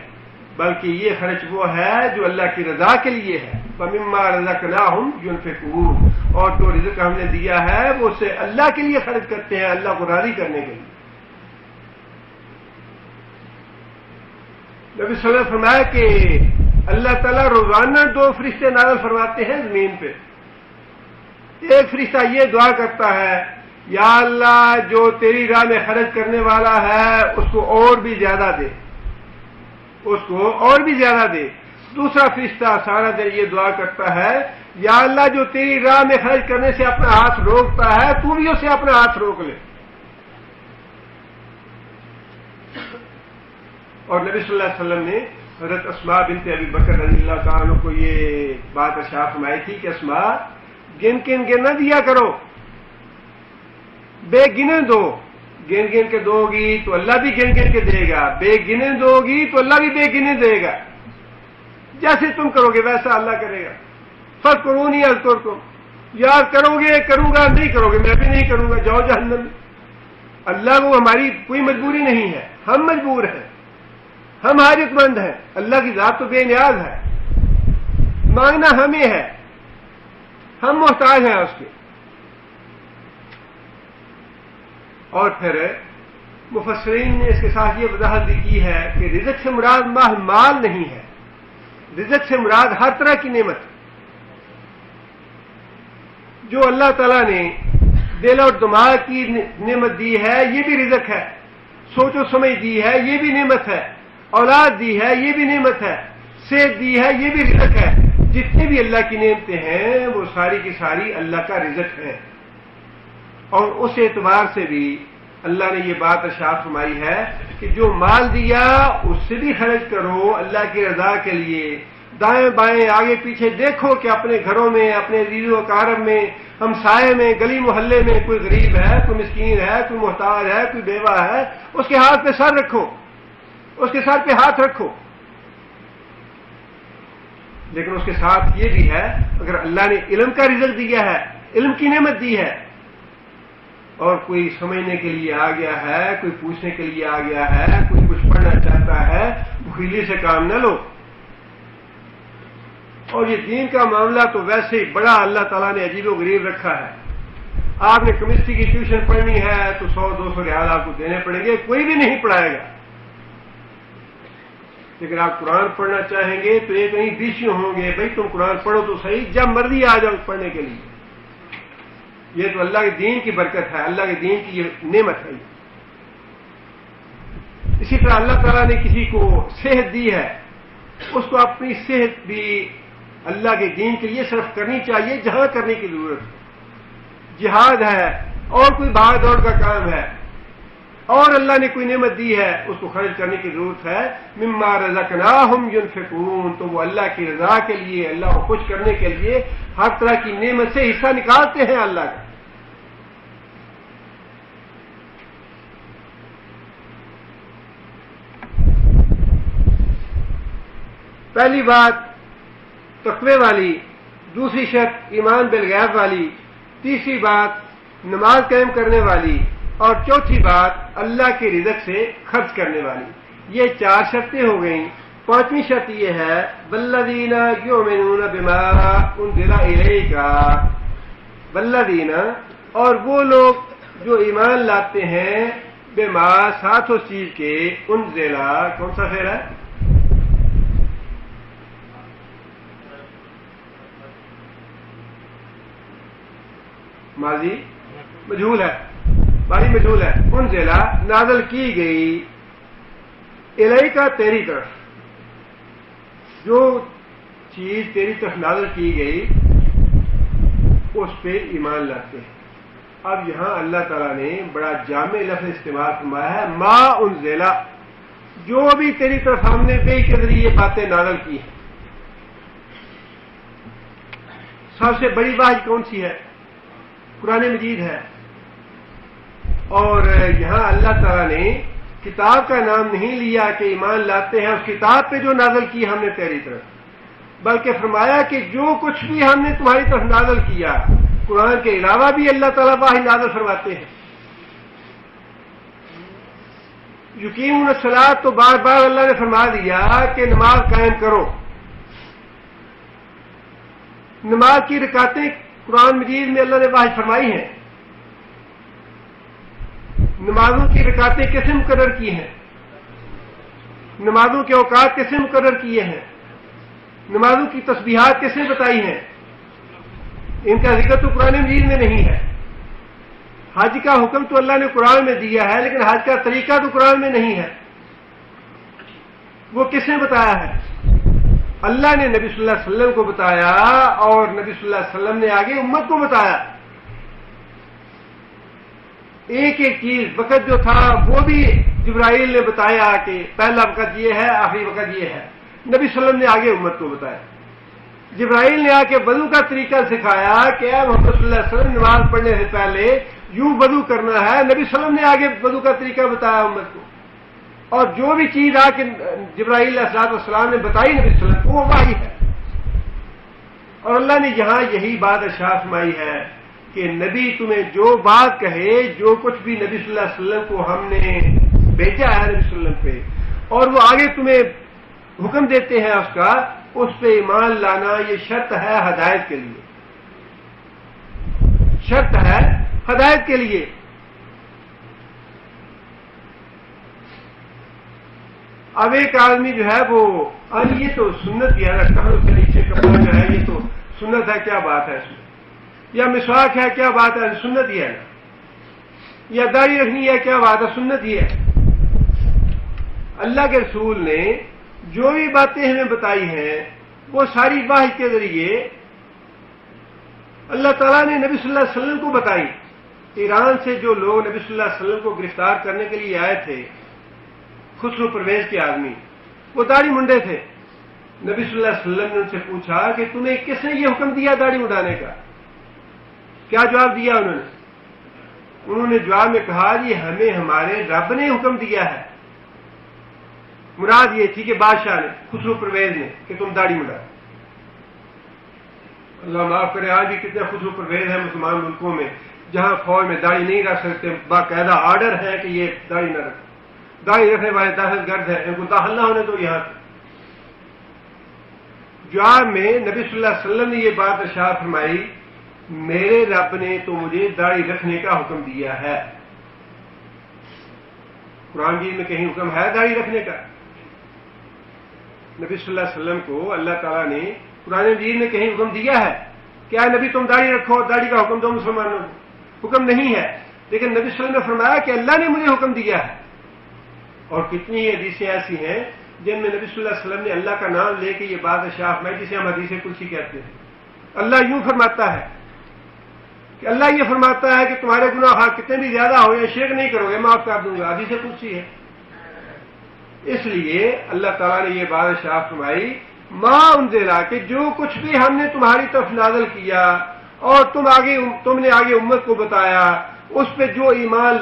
بلکہ یہ خرچ وہ ہے جو اللہ کی رضا کے لیے ہے. وَمِمَّا رَزَقْنَاهُمْ يُنْفِقُونَ، اور جو رزق ہم نے دیا ہے وہ اسے اللہ کے لیے خرچ کرتے ہیں، اللہ کو راضی کرنے کے لیے. نبی صلی اللہ علیہ وسلم فرمایا کہ اللہ تعالیٰ روزانہ 2 فرشتے نازل فرماتے ہیں زمین پہ. ایک فرشتہ یہ دعا کرتا ہے یا اللہ جو تیری راہ میں خرچ کرنے والا ہے اس کو اور بھی زیادہ دے، اس کو اور بھی زیادہ دے. دوسرا فرشتہ سارا دن یہ دعا کرتا ہے یا اللہ جو تیری راہ میں خرچ کرنے سے اپنا ہاتھ روکتا ہے تو بھی اسے اپنا ہاتھ روک لے. اور نبی صلی اللہ علیہ وسلم نے حضرت اسماء بنت ابی بکر رضی اللہ تعالیٰ عنہ کو یہ بات ارشاد فرمائی تھی کہ اسماء گن نہ دیا کرو، بے گنے دو. گن کے دو گی تو اللہ بھی گن کے دے گا، بے گنے دو گی تو اللہ بھی بے گنے دے گا. جیسے تم کرو گے ویسا اللہ کرے گا. فَاذْكُرُونِي أَذْكُرْكُمْ، یاد کرو گے کروں گا، نہیں کرو گے میں بھی نہیں کروں گا، جاؤ جہنم. اللہ کو ہماری کوئی مجبوری نہیں ہے، ہم مجبور ہیں، ہم حاجت مند ہیں. اللہ کی ذات تو بے نیاز ہے، مانگنا ہمیں ہے، ہم محتاج ہیں اس کے. اور پھر مفسرین نے اس کے ساتھ یہ وضاحت بھی کی ہے کہ رزق سے مراد مال نہیں ہے، رزق سے مراد ہر طرح کی نعمت جو اللہ تعالیٰ نے دل اور دماغ کی نعمت دی ہے یہ بھی رزق ہے، سوچ و سمجھ دی ہے یہ بھی نعمت ہے، اولاد دی ہے یہ بھی نعمت ہے، صحت دی ہے یہ بھی رزق ہے. جتنی بھی اللہ کی نعمتیں ہیں وہ ساری کی ساری اللہ کا رزق ہے. اور اس اعتبار سے بھی اللہ نے یہ بات ارشاد فرمائی ہے کہ جو مال دیا اس سے بھی خرچ کرو اللہ کی رضا کے لیے. دائیں بائیں آگے پیچھے دیکھو کہ اپنے گھروں میں، اپنے عزیز و اقارب میں، ہمسائے میں، گلی محلے میں کوئی غریب ہے، کوئی مسکین ہے، کوئی محتاج ہے، کوئی بیوہ ہے، اس کے ہاتھ پہ سر رکھو، اس کے سر پہ ہاتھ رکھو. لیکن اس کے ساتھ یہ بھی ہے اگر اللہ نے علم کا رزق دیا ہے، علم کی نعمت دی ہے اور کوئی سمجھنے کے لیے آ گیا ہے، کوئی پوچھنے کے لیے آ گیا ہے، کوئی کچھ پڑھنا چاہتا ہے، بخیلی سے کام نہ لو۔ اور یہ دین کا معاملہ تو ویسے ہی بڑا اللہ تعالیٰ نے عجیب و غریب رکھا ہے۔ آپ نے کیمسٹری کی ٹیوشن پڑھنی ہے تو 100-200 ریال آپ کو دینے پڑیں گے، کوئی بھی نہیں پڑھائے گا۔ لیکن آپ قرآن پڑھنا چاہیں گے تو ایک نہیں 20 ہوں گے، بھائی تم قرآن پڑھو تو صحیح، جب مرضی آ جاؤ پڑھنے کے لیے۔ یہ تو اللہ کے دین کی برکت ہے، اللہ کے دین کی یہ نعمت ہے۔ اسی طرح اللہ تعالیٰ نے کسی کو صحت دی ہے، اس کو اپنی صحت بھی اللہ کے دین کے لیے صرف کرنی چاہیے جہاں کرنے کی ضرورت ہے۔ جہاد ہے اور کوئی بھاگ دوڑ کا کام ہے اور اللہ نے کوئی نعمت دی ہے، اس کو خرچ کرنے کی ضرورت ہے۔ مما رزقناہم ينفقون، تو وہ اللہ کی رضا کے لیے، اللہ کو خوش کرنے کے لیے ہر طرح کی نعمت سے حصہ نکالتے ہیں اللہ کا۔ پہلی بات تقوی والی، دوسری شرط ایمان بالغیب والی، تیسری بات نماز قائم کرنے والی، اور چوتھی بات اللہ کے رزق سے خرچ کرنے والی۔ یہ 4 شرطیں ہو گئیں۔ 5ویں شرط یہ ہے والذین یؤمنون بما انزل الیک، والذین، اور وہ لوگ جو ایمان لاتے ہیں بما، ساتھ اس چیز کے، انزل، کون سا فعل ہے؟ ماضی مجہول ہے، باری مجہول ہے۔ انزلہ نازل کی گئی، الیکا تیری طرف، جو چیز تیری طرف نازل کی گئی اس پہ ایمان لاتے ہیں۔ اب یہاں اللہ تعالیٰ نے بڑا جامع لفظ استعمال فرمایا ہے، ما انزلہ، جو بھی تیری طرف ہم نے وحی کے ذریعے باتیں نازل کی ہیں۔ سب سے بڑی وحی کون سی ہے؟ قرآن مجید ہے۔ اور یہاں اللہ تعالیٰ نے کتاب کا نام نہیں لیا کہ ایمان لاتے ہیں اس کتاب پہ جو نازل کی ہم نے تیری طرف، بلکہ فرمایا کہ جو کچھ بھی ہم نے تمہاری طرف نازل کیا، قرآن کے علاوہ بھی اللہ تعالیٰ وحی نازل فرماتے ہیں۔ یقیمون الصلاۃ، تو بار بار اللہ نے فرما دیا کہ نماز قائم کرو۔ نماز کی رکعتیں قرآن مجید میں اللہ نے وحی فرمائی ہیں۔ نمازوں کی رکعتیں کیسے مقرر کی ہیں؟ نمازوں کے اوقات کیسے مقرر کیے ہیں؟ نمازوں کی تسبیحات کیسے بتائی ہیں؟ ان کا ذکر تو قرآن مجید میں نہیں ہے۔ حج کا حکم تو اللہ نے قرآن میں دیا ہے، لیکن حج کا طریقہ تو قرآن میں نہیں ہے۔ وہ کس نے بتایا ہے؟ اللہ نے نبی صلی اللہ علیہ وسلم کو بتایا، اور نبی صلی اللہ علیہ وسلم نے آگے امت کو بتایا۔ ایک ایک چیز، وقت جو تھا وہ بھی جبرائیل نے بتایا کہ پہلا وقت یہ ہے، آخری وقت یہ ہے۔ نبی صلی اللہ علیہ وسلم نے آگے امت کو بتایا۔ جبرائیل نے آ کے وضو کا طریقہ سکھایا کہ اے محمد صلی اللہ علیہ وسلم، نماز پڑھنے سے پہلے یوں وضو کرنا ہے۔ نبی صلی اللہ علیہ وسلم نے آگے وضو کا طریقہ بتایا امت کو۔ اور جو بھی چیز آ کے جبرائیل علیہ السلام نے بتائی نبی صلی اللہ علیہ وسلم کو، وہ وحی ہے۔ اور اللہ نے یہاں یہی بات ارشاد فرمائی ہے کہ نبی تمہیں جو بات کہے، جو کچھ بھی نبی صلی اللہ علیہ وسلم کو ہم نے بھیجا ہے نبی صلی اللہ علیہ وسلم پہ، اور وہ آگے تمہیں حکم دیتے ہیں اس پہ ایمان لانا، یہ شرط ہے ہدایت کے لیے، شرط ہے ہدایت کے لیے۔ اب ایک آدمی جو ہے وہ یہ تو سنت کی ہے نا، کہاں سے نیچے کپڑا جو ہے یہ تو سنت ہے، کیا بات ہے اس میں؟ یا مسواک ہے، کیا بات ہے؟ سنت ہی ہے نا۔ یا داڑھی رکھنی ہے، کیا بات ہے؟ سنت ہی ہے۔ اللہ کے رسول نے جو بھی باتیں ہمیں بتائی ہیں وہ ساری وحی کے ذریعے اللہ تعالیٰ نے نبی صلی اللہ علیہ وسلم کو بتائی۔ ایران سے جو لوگ نبی صلی اللہ علیہ وسلم کو گرفتار کرنے کے لیے آئے تھے، خسرو پرویز کے آدمی، وہ داڑھی منڈے تھے۔ نبی صلی اللہ علیہ وسلم نے ان سے پوچھا کہ تمہیں کس نے یہ حکم دیا داڑھی منڈانے کا؟ کیا جواب دیا انہوں نے جواب میں کہا یہ ہمیں ہمارے رب نے حکم دیا ہے۔ مراد یہ تھی کہ بادشاہ نے، خسرو پرویز نے، کہ تم داڑھی منڈا۔ اللہ معاف کرے، آج بھی کتنے خسرو پرویز ہیں مسلمان ملکوں میں جہاں فوج میں داڑھی نہیں رکھ سکتے، باقاعدہ آرڈر ہے کہ یہ داڑھی نہ رکھیں، داڑھی رکھنے والے دہشت گرد ہیں، ان کو داخل نہ ہونے دو یہاں سے۔ جواب میں نبی صلی اللہ علیہ وسلم نے یہ بات ارشاد فرمائی، میرے رب نے تو مجھے داڑھی رکھنے کا حکم دیا ہے۔ قرآن مجید میں کہیں حکم ہے داڑھی رکھنے کا؟ نبی صلی اللہ علیہ وسلم کو اللہ تعالیٰ نے قرآن مجید میں کہیں حکم دیا ہے؟ کیا نبی تم داڑھی رکھو، داڑھی کا حکم دو مسلمانوں کو؟ حکم نہیں ہے، لیکن نبی صلی اللہ علیہ وسلم نے فرمایا کہ اللہ نے مجھے حکم دیا ہے۔ اور کتنی حدیثیں ایسی ہیں جن میں نبی صلی اللہ علیہ وسلم نے اللہ کا نام لے کے یہ بات ارشاد فرمائی، جسے ہم حدیث قدسی کہتے ہیں۔ اللہ یوں فرماتا ہے کہ اللہ یہ فرماتا ہے کہ تمہارے گناہ کتنے بھی زیادہ ہو یا شرک نہیں کرو گے معاف کر دوں گا، حدیث قدسی ہے۔ اس لیے اللہ تعالیٰ نے یہ بات ارشاد فرمائی، ما انزلا، کہ جو کچھ بھی ہم نے تمہاری طرف نازل کیا اور تم نے آگے امت کو بتایا، اس پہ جو ایمان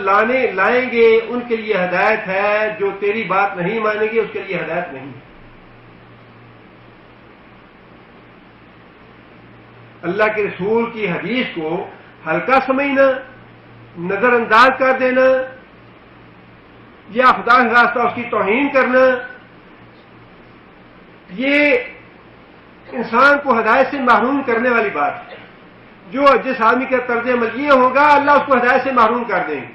لائیں گے ان کے لیے ہدایت ہے، جو تیری بات نہیں مانیں گے اس کے لیے ہدایت نہیں ہے۔ اللہ کے رسول کی حدیث کو ہلکا سمجھنا، نظر انداز کر دینا یا خدا کا راستہ اس کی توہین کرنا، یہ انسان کو ہدایت سے محروم کرنے والی بات ہے۔ جس آدمی کا طرز عمل یہ ہوگا اللہ اس کو ہدایت سے محروم کر دیں گے۔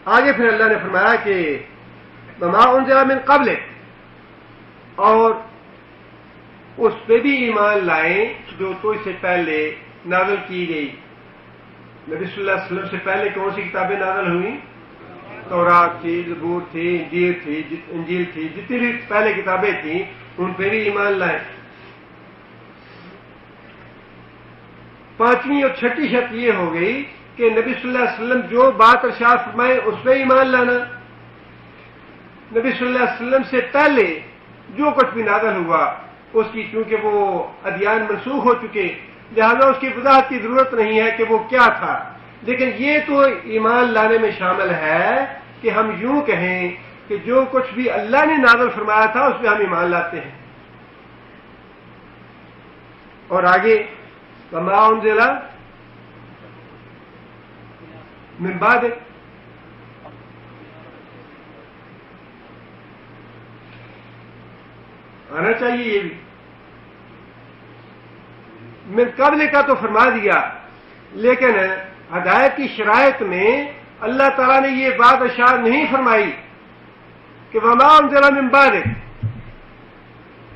آگے پھر اللہ نے فرمایا کہ وما انزل من قبل، اور اس پہ بھی ایمان لائیں جو تو اس سے پہلے نازل کی گئی۔ نبی صلی اللہ علیہ وسلم سے پہلے کون سی کتابیں نازل ہوئیں؟ تورات تھی، زبور تھی، انجیل تھی، جتنی بھی پہلے کتابیں تھیں ان پہ بھی ایمان لائیں۔ پانچویں اور چھٹی شرط یہ ہو گئی کہ نبی صلی اللہ علیہ وسلم جو بات ارشاد فرمائے اس پہ ایمان لانا۔ نبی صلی اللہ علیہ وسلم سے پہلے جو کچھ بھی نازل ہوا اس کی، چونکہ وہ ادیان منسوخ ہو چکے لہذا اس کی وضاحت کی ضرورت نہیں ہے کہ وہ کیا تھا، لیکن یہ تو ایمان لانے میں شامل ہے کہ ہم یوں کہیں کہ جو کچھ بھی اللہ نے نازل فرمایا تھا اس پہ ہم ایمان لاتے ہیں۔ اور آگے وما انزل من بعد، آنا چاہیے یہ بھی، من قبل کا تو فرما دیا، لیکن ہدایت کی شرائط میں اللہ تعالیٰ نے یہ بات ارشاد نہیں فرمائی کہ وما انزل من بعد،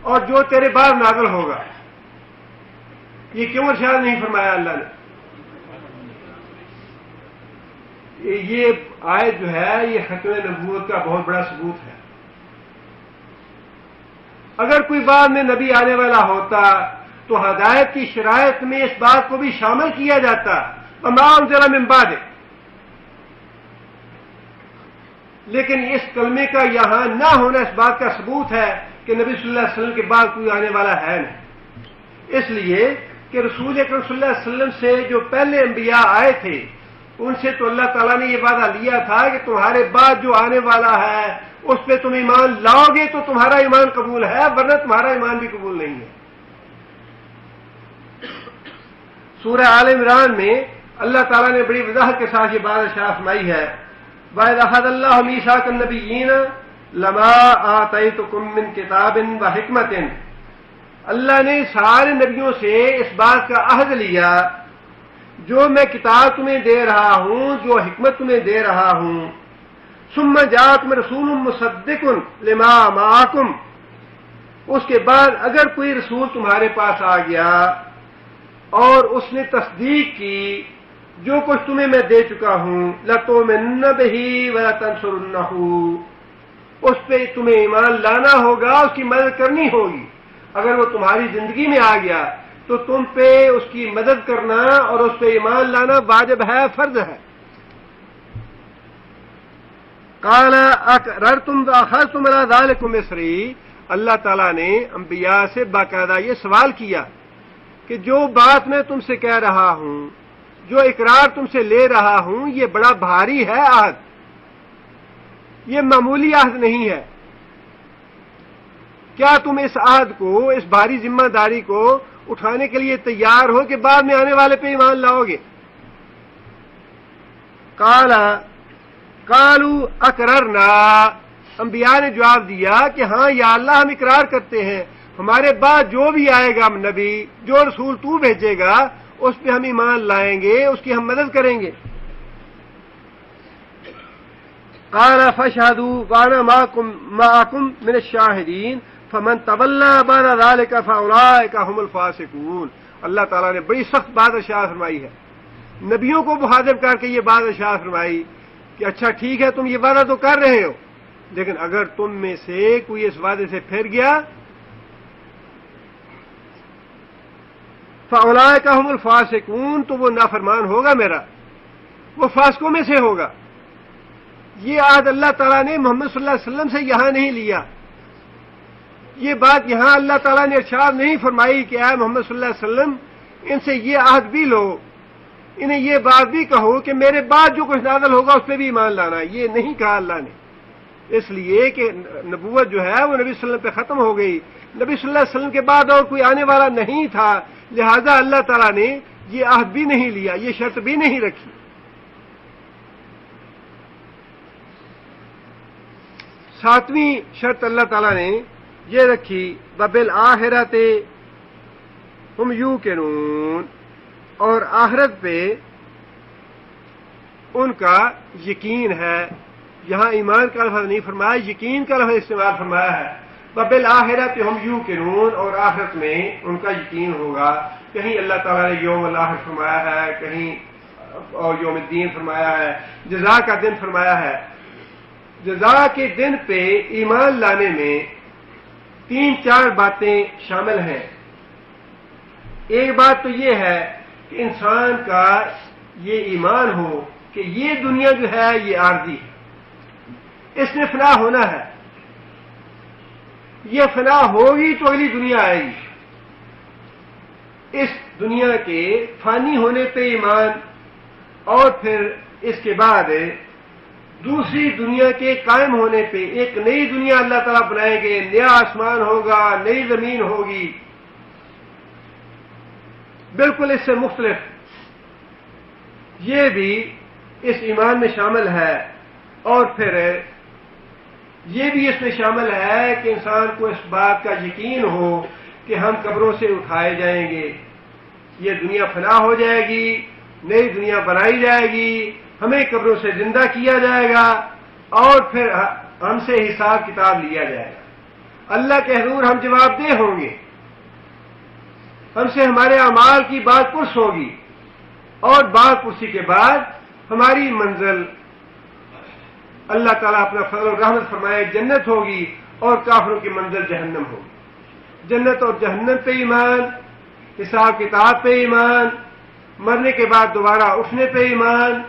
اور جو تیرے بعد نازل ہوگا، یہ کیوں ارشاد نہیں فرمایا اللہ نے؟ یہ آیت جو ہے یہ ختم نبوت کا بہت بڑا ثبوت ہے۔ اگر کوئی بعد میں نبی آنے والا ہوتا تو ہدایت کی شرائط میں اس بات کو بھی شامل کیا جاتا، وما انزل من بعد، لیکن اس کلمے کا یہاں نہ ہونا اس بات کا ثبوت ہے کہ نبی صلی اللہ علیہ وسلم کے بعد کوئی آنے والا ہے نہیں، اس لیے کہ رسول اکرم صلی اللہ علیہ وسلم سے جو پہلے انبیاء آئے تھے ان سے تو اللہ تعالیٰ نے یہ وعدہ لیا تھا کہ تمہارے بعد جو آنے والا ہے اس پہ تم ایمان لاؤ گے تو تمہارا ایمان قبول ہے، ورنہ تمہارا ایمان بھی قبول نہیں ہے۔ سورہ آل عمران میں اللہ تعالیٰ نے بڑی وضاحت کے ساتھ یہ بات ارشاد فرمائی ہے، وَإِذْ أَخَذَ اللَّهُ مِيثَاقَ النَّبِيِّينَ لَمَا آتَيْتُكُم مِّن كِتَابٍ وَحِكْمَةٍ، اللہ نے سارے نبیوں سے اس بات کا عہد لیا جو میں کتاب تمہیں دے رہا ہوں، جو حکمت تمہیں دے رہا ہوں، ثم جاءکم رسول مصدق لما معکم، اس کے بعد اگر کوئی رسول تمہارے پاس آ گیا اور اس نے تصدیق کی جو کچھ تمہیں میں دے چکا ہوں، لَتُؤْمِنُنَّ بِهِ وَلَتَنْصُرُنَّهُ، اس پہ تمہیں ایمان لانا ہوگا، اس کی مدد کرنی ہوگی۔ اگر وہ تمہاری زندگی میں آ گیا تو تم پہ اس کی مدد کرنا اور اس پہ ایمان لانا واجب ہے، فرض ہے۔ قال اقررتم واخذتم على ذلكم مصری، اللہ تعالیٰ نے انبیاء سے باقاعدہ یہ سوال کیا کہ جو بات میں تم سے کہہ رہا ہوں، جو اقرار تم سے لے رہا ہوں، یہ بڑا بھاری ہے عہد، یہ معمولی عہد نہیں ہے، کیا تم اس عہد کو، اس بھاری ذمہ داری کو اٹھانے کے لیے تیار ہو کہ بعد میں آنے والے پہ ایمان لاؤ گے؟ قالوا اقررنا، انبیاء نے جواب دیا کہ ہاں یا اللہ ہم اقرار کرتے ہیں، ہمارے بعد جو بھی آئے گا نبی، جو رسول تو بھیجے گا اس پہ ہم ایمان لائیں گے، اس کی ہم مدد کریں گے۔ قال فاشهدوا وانا معكم من الشاهدين فمن تولى بعد ذلك فاولئك هم الفاسقون۔ اللہ تعالیٰ نے بڑی سخت بات ارشاد فرمائی ہے، نبیوں کو مخاطب کر کے یہ بات ارشاد فرمائی کہ اچھا ٹھیک ہے تم یہ وعدہ تو کر رہے ہو، لیکن اگر تم میں سے کوئی اس وعدے سے پھر گیا فاولئک هم الفاسقون، تو وہ نافرمان ہوگا میرا، وہ فاسقوں میں سے ہوگا۔ یہ عہد اللہ تعالیٰ نے محمد صلی اللہ علیہ وسلم سے یہاں نہیں لیا، یہ بات یہاں اللہ تعالیٰ نے ارشاد نہیں فرمائی کہ اے محمد صلی اللہ علیہ وسلم ان سے یہ عہد بھی لو، انہیں یہ بات بھی کہو کہ میرے بعد جو کچھ نازل ہوگا اس پہ بھی ایمان لانا، یہ نہیں کہا اللہ نے، اس لیے کہ نبوت جو ہے وہ نبی صلی اللہ علیہ وسلم پہ ختم ہو گئی، نبی صلی اللہ علیہ وسلم کے بعد اور کوئی آنے والا نہیں تھا، لہذا اللہ تعالیٰ نے یہ عہد بھی نہیں لیا، یہ شرط بھی نہیں رکھی۔ ساتویں شرط اللہ تعالیٰ نے یہ رکھی وبالآخرۃ ہم یوقنون، اور آخرت پہ ان کا یقین ہے، یہاں ایمان کا لفظ نہیں فرمایا، یقین کا لفظ استعمال فرمایا ہے، وبالآخرۃ ہم یوقنون، اور آخرت میں ان کا یقین ہوگا۔ کہیں اللہ تعالیٰ نے یوم الآخر فرمایا ہے، کہیں اور یوم الدین فرمایا ہے، جزا کا دن فرمایا ہے۔ جزا کے دن پہ ایمان لانے میں 3-4 باتیں شامل ہیں۔ ایک بات تو یہ ہے کہ انسان کا یہ ایمان ہو کہ یہ دنیا جو ہے یہ عارضی ہے، اس نے فنا ہونا ہے، یہ فنا ہوگی تو اگلی دنیا آئے گی، اس دنیا کے فانی ہونے پہ ایمان، اور پھر اس کے بعد دوسری دنیا کے قائم ہونے پہ ایک نئی دنیا اللہ تعالیٰ بنائیں گے، نیا آسمان ہوگا، نئی زمین ہوگی بالکل اس سے مختلف، یہ بھی اس ایمان میں شامل ہے۔ اور پھر یہ بھی اس میں شامل ہے کہ انسان کو اس بات کا یقین ہو کہ ہم قبروں سے اٹھائے جائیں گے، یہ دنیا فنا ہو جائے گی، نئی دنیا بنائی جائے گی، ہمیں قبروں سے زندہ کیا جائے گا، اور پھر ہم سے حساب کتاب لیا جائے گا، اللہ کے حضور ہم جواب دہ ہوں گے، ہم سے ہمارے اعمال کی بات پرس ہوگی، اور بات پرسی کے بعد ہماری منزل اللہ تعالیٰ اپنا فضل و رحمت فرمائے جنت ہوگی، اور کافروں کی منزل جہنم ہوگی۔ جنت اور جہنم پہ ایمان، حساب کتاب پہ ایمان، مرنے کے بعد دوبارہ اٹھنے پہ ایمان،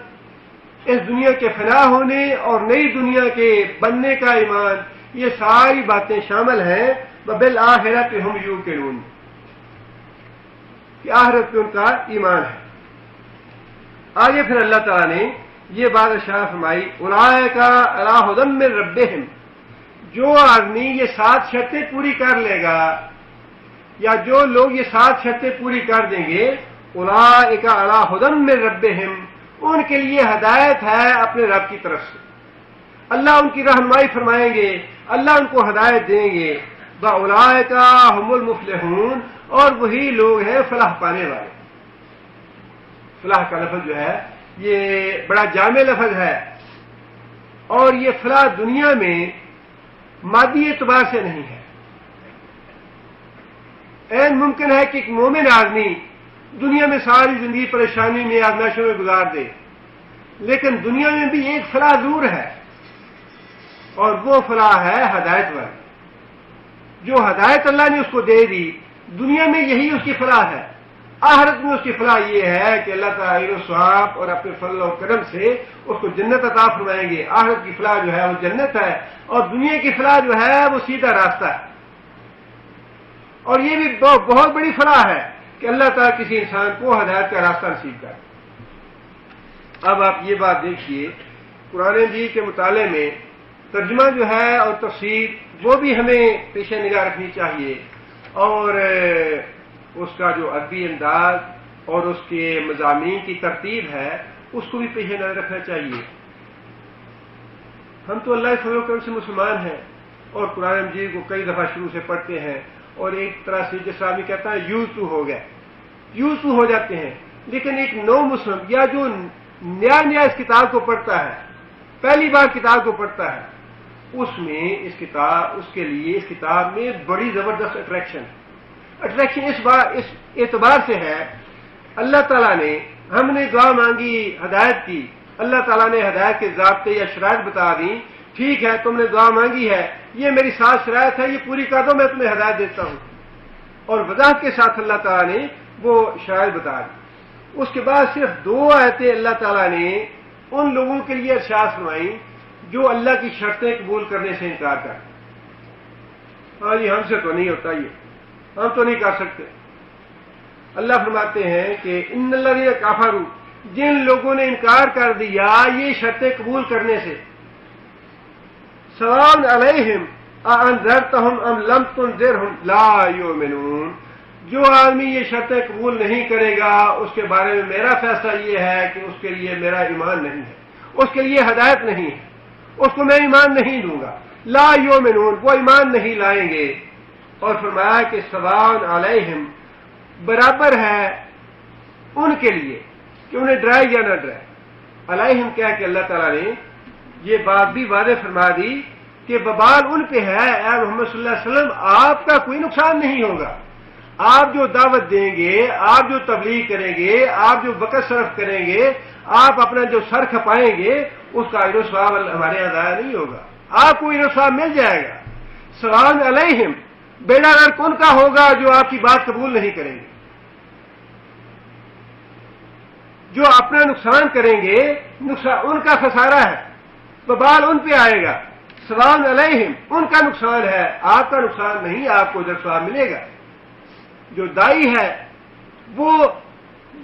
اس دنیا کے فنا ہونے اور نئی دنیا کے بننے کا ایمان، یہ ساری باتیں شامل ہیں وبالآخرۃ ہم یوقنون، کہ آخرت پہ ان کا ایمان ہے۔ آگے پھر اللہ تعالیٰ نے یہ بات ارشاد فرمائی اولئک علی ھدی من ربہم، جو آدمی یہ 7 شرطیں پوری کر لے گا، یا جو لوگ یہ 7 شرطیں پوری کر دیں گے، اولئک علی ھدی من ربہم، ان کے لیے ہدایت ہے اپنے رب کی طرف سے، اللہ ان کی رہنمائی فرمائیں گے، اللہ ان کو ہدایت دیں گے، واولئک ھم المفلحون، اور وہی لوگ ہیں فلاح پانے والے۔ فلاح کا لفظ جو ہے یہ بڑا جامع لفظ ہے، اور یہ فلاح دنیا میں مادی اعتبار سے نہیں ہے۔ عین ممکن ہے کہ ایک مومن آدمی دنیا میں ساری زندگی پریشانی میں آزمائشوں میں گزار دے، لیکن دنیا میں بھی ایک فلاح ضرور ہے، اور وہ فلاح ہے ہدایت والی۔ جو ہدایت اللہ نے اس کو دے دی، دنیا میں یہی اس کی فلاح ہے، آخرت میں اس کی فلاح یہ ہے کہ اللہ تعالیٰ و ثواب اور اپنے فضل و کرم سے اس کو جنت عطا فرمائیں گے۔ آخرت کی فلاح جو ہے وہ جنت ہے، اور دنیا کی فلاح جو ہے وہ سیدھا راستہ ہے، اور یہ بھی بہت بڑی فلاح ہے کہ اللہ تعالیٰ کسی انسان کو ہدایت کا راستہ نصیب کرے۔ اب آپ یہ بات دیکھیے، قرآن مجید کے مطالعے میں ترجمہ جو ہے اور تفسیر وہ بھی ہمیں پیش نگاہ رکھنی چاہیے، اور اس کا جو ادبی انداز اور اس کے مضامین کی ترتیب ہے اس کو بھی پیش نظر رکھنا چاہیے. ہم تو اللہ کے فضل و کرم سے مسلمان ہیں اور قرآن مجید کو کئی دفعہ شروع سے پڑھتے ہیں اور ایک طرح سے جس آدمی کہتا ہے یوز ٹو ہو گئے، یوز ٹو ہو جاتے ہیں. لیکن ایک نو مسلم یا جو نیا اس کتاب کو پڑھتا ہے، پہلی بار کتاب کو پڑھتا ہے، اس میں اس کے لیے اس کتاب میں بڑی زبردست اٹریکشن اس اعتبار سے ہے. اللہ تعالیٰ نے، ہم نے دعا مانگی ہدایت کی، اللہ تعالیٰ نے ہدایت کے ضابطے یا شرائط بتا دیں. ٹھیک ہے، تم نے دعا مانگی ہے، یہ میری 7 شرائط ہے، یہ پوری کر دو، میں تمہیں ہدایت دیتا ہوں. اور وضاحت کے ساتھ اللہ تعالیٰ نے وہ شرائط بتا دی. اس کے بعد صرف 2 آیتیں اللہ تعالیٰ نے ان لوگوں کے لیے ارشاد فرمائیں جو اللہ کی شرطیں قبول کرنے سے انکار کرتے. ہاں جی، ہم سے تو نہیں ہوتا، یہ ہم تو نہیں کر سکتے. اللہ فرماتے ہیں کہ ان الذین کفروا، جن لوگوں نے انکار کر دیا یہ شرطیں قبول کرنے سے، سواء علیہم اانذرتہم ام لم تنذرہم لا یؤمنون، جو آدمی یہ شرطیں قبول نہیں کرے گا اس کے بارے میں میرا فیصلہ یہ ہے کہ اس کے لیے میرا ایمان نہیں ہے، اس کے لیے ہدایت نہیں ہے، اس کو میں ایمان نہیں دوں گا. لا یؤمنون، وہ ایمان نہیں لائیں گے. اور فرمایا کہ سواء علیہم، برابر ہے ان کے لیے کہ انہیں ڈرائے یا نہ ڈرائے. علیہم کہہ کے اللہ تعالیٰ نے یہ بات بھی واضح فرما دی کہ ببال ان پہ ہے، اے محمد صلی اللہ علیہ وسلم آپ کا کوئی نقصان نہیں ہوگا. آپ جو دعوت دیں گے، آپ جو تبلیغ کریں گے، آپ جو وقت صرف کریں گے، آپ اپنا جو سر کھپائیں گے، اس کا اجر و ثواب ہمارے یہاں ضائع نہیں ہوگا، آپ کو اجر و ثواب مل جائے گا. سواء علیہم، بیڑا غرق ان کا ہوگا جو آپ کی بات قبول نہیں کریں گے، جو اپنا نقصان کریں گے، ان کا خسارہ ہے، وبال ان پہ آئے گا. سواء علیہم، ان کا نقصان ہے، آپ کا نقصان نہیں، آپ کو اجر و ثواب ملے گا. جو دائی ہے، وہ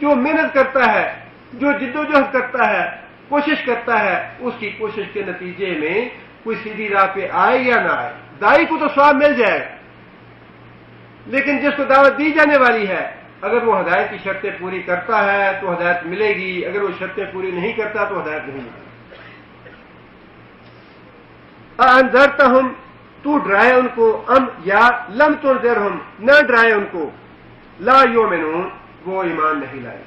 جو محنت کرتا ہے، جو جدوجہد کرتا ہے، کوشش کرتا ہے، اس کی کوشش کے نتیجے میں کوئی سیدھی راہ پہ آئے یا نہ آئے، دائی کو تو ثواب مل جائے گا. لیکن جس کو دعوت دی جانے والی ہے، اگر وہ ہدایت کی شرطیں پوری کرتا ہے تو ہدایت ملے گی، اگر وہ شرطیں پوری نہیں کرتا تو ہدایت نہیں ملے گی. انذرتہم، تو ڈرائے ان کو، ام یا لم تنذرہم، نہ ڈرائے ان کو، لا یؤمنون، وہ ایمان نہیں لائے.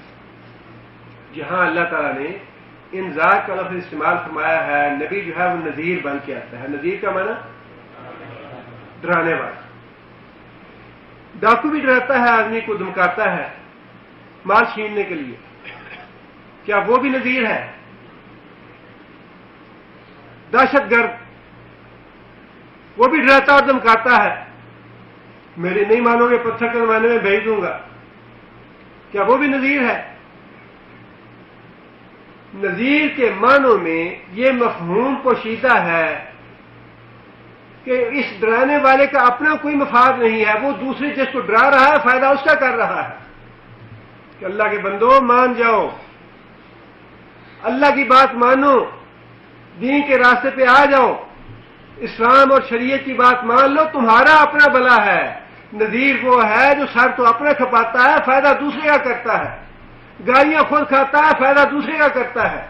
جہاں اللہ تعالیٰ نے انذار کا لفظ استعمال فرمایا ہے، نبی جو ہے وہ نذیر بن کے آتا ہے. نذیر کا معنی ڈرانے والا. ڈاکو بھی ڈراتا ہے، آدمی کو دھمکاتا ہے مال چھیننے کے لیے، کیا وہ بھی نذیر ہے؟ دہشت گرد، وہ بھی ڈراتا اور دھمکاتا ہے، میرے نہیں مانو گے پتھر کے زمانے میں بھیج دوں گا، کیا وہ بھی نذیر ہے؟ نذیر کے معنوں میں یہ مفہوم پوشیدہ ہے کہ اس ڈرانے والے کا اپنا کوئی مفاد نہیں ہے، وہ دوسرے جس کو ڈرا رہا ہے فائدہ اس کا کر رہا ہے. کہ اللہ کے بندو مان جاؤ، اللہ کی بات مانو، دین کے راستے پہ آ جاؤ، اسلام اور شریعت کی بات مان لو، تمہارا اپنا بھلا ہے. نذیر وہ ہے جو سر تو اپنا کھپاتا ہے، فائدہ دوسرے کا کرتا ہے، گالیاں خود کھاتا ہے، فائدہ دوسرے کا کرتا ہے،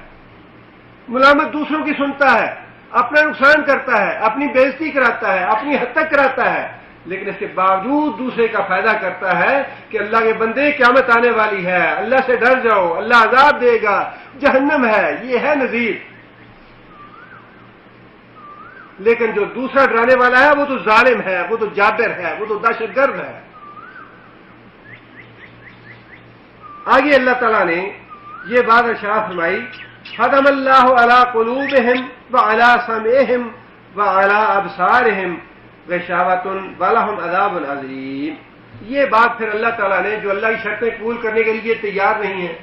ملامت دوسروں کی سنتا ہے، اپنا نقصان کرتا ہے، اپنی بےزتی کراتا ہے، اپنی حد تک کراتا ہے، لیکن اس کے باوجود دوسرے کا فائدہ کرتا ہے کہ اللہ کے بندے قیامت آنے والی ہے، اللہ سے ڈر جاؤ، اللہ عذاب دے گا، جہنم ہے. یہ ہے نذیر. لیکن جو دوسرا ڈرانے والا ہے وہ تو ظالم ہے، وہ تو جابر ہے، وہ تو دہشت گرد ہے. آگے اللہ تعالیٰ نے یہ بات ارشاد فرمائی، ختم اللہ علی قلوبہم وعلی سمعہم وعلی ابصارہم غشاوۃ ولہم عذاب عظیم. یہ بات پھر اللہ تعالیٰ نے، جو اللہ کی شرطیں قبول کرنے کے لیے تیار نہیں ہے،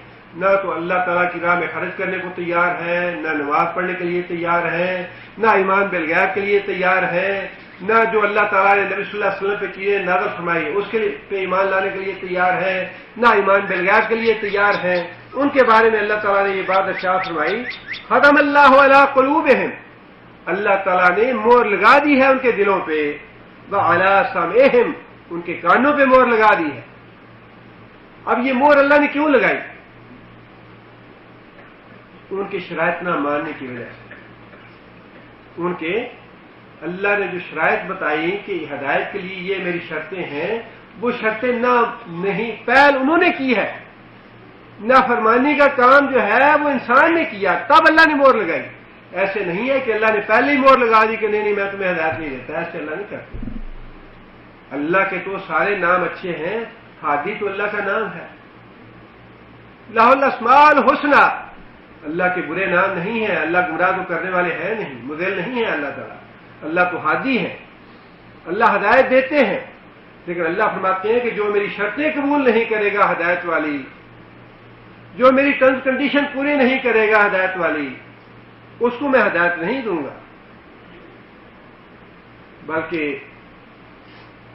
نہ تو اللہ تعالیٰ کی راہ میں خرچ کرنے کو تیار ہیں، نہ نماز پڑھنے کے لیے تیار ہیں، نہ ایمان بالغیب کے لیے تیار ہیں، نہ جو اللہ تعالیٰ نے نبی صلی اللہ علیہ وسلم پہ کیے نازل فرمائی اس کے پہ ایمان لانے کے لیے تیار ہیں، نہ ایمان بالغیب کے لیے تیار ہیں، ان کے بارے میں اللہ تعالیٰ نے یہ بات ارشاد فرمائی، ختم اللہ علی قلوبہم، اللہ تعالیٰ نے مہر لگا دی ہے ان کے دلوں پہ، وعلی سمعہم، ان کے کانوں پہ مہر لگا دی ہے، اب یہ مہر اللہ نے کیوں لگائی؟ ان کی شرائط نہ ماننے کی وجہ سے، ان کے اللہ نے جو شرائط بتائی کہ ہدایت کے لیے یہ میری شرطیں ہیں، وہ شرطیں نہیں پہل انہوں نے کی ہے، نافرمانی کا کام جو ہے وہ انسان نے کیا، تب اللہ نے مہر لگائی۔ ایسے نہیں ہے کہ اللہ نے پہلے ہی مہر لگا دی کہ نہیں میں تمہیں ہدایت نہیں دیتا، ایسے اللہ نہیں کرتا۔ اللہ کے تو سارے نام اچھے ہیں، ہادی تو اللہ کا نام ہے، لہ الاسماء الحسنی، اللہ کے برے نام نہیں ہیں، اللہ گمراہ تو کرنے والے ہیں نہیں، مضل نہیں ہے اللہ تعالیٰ، اللہ تو ہادی ہے، اللہ ہدایت دیتے ہیں، لیکن اللہ فرماتے ہیں کہ جو میری شرطیں قبول نہیں کرے گا ہدایت والی، جو میری ٹرمز کنڈیشن پورے نہیں کرے گا ہدایت والی، اس کو میں ہدایت نہیں دوں گا۔ بلکہ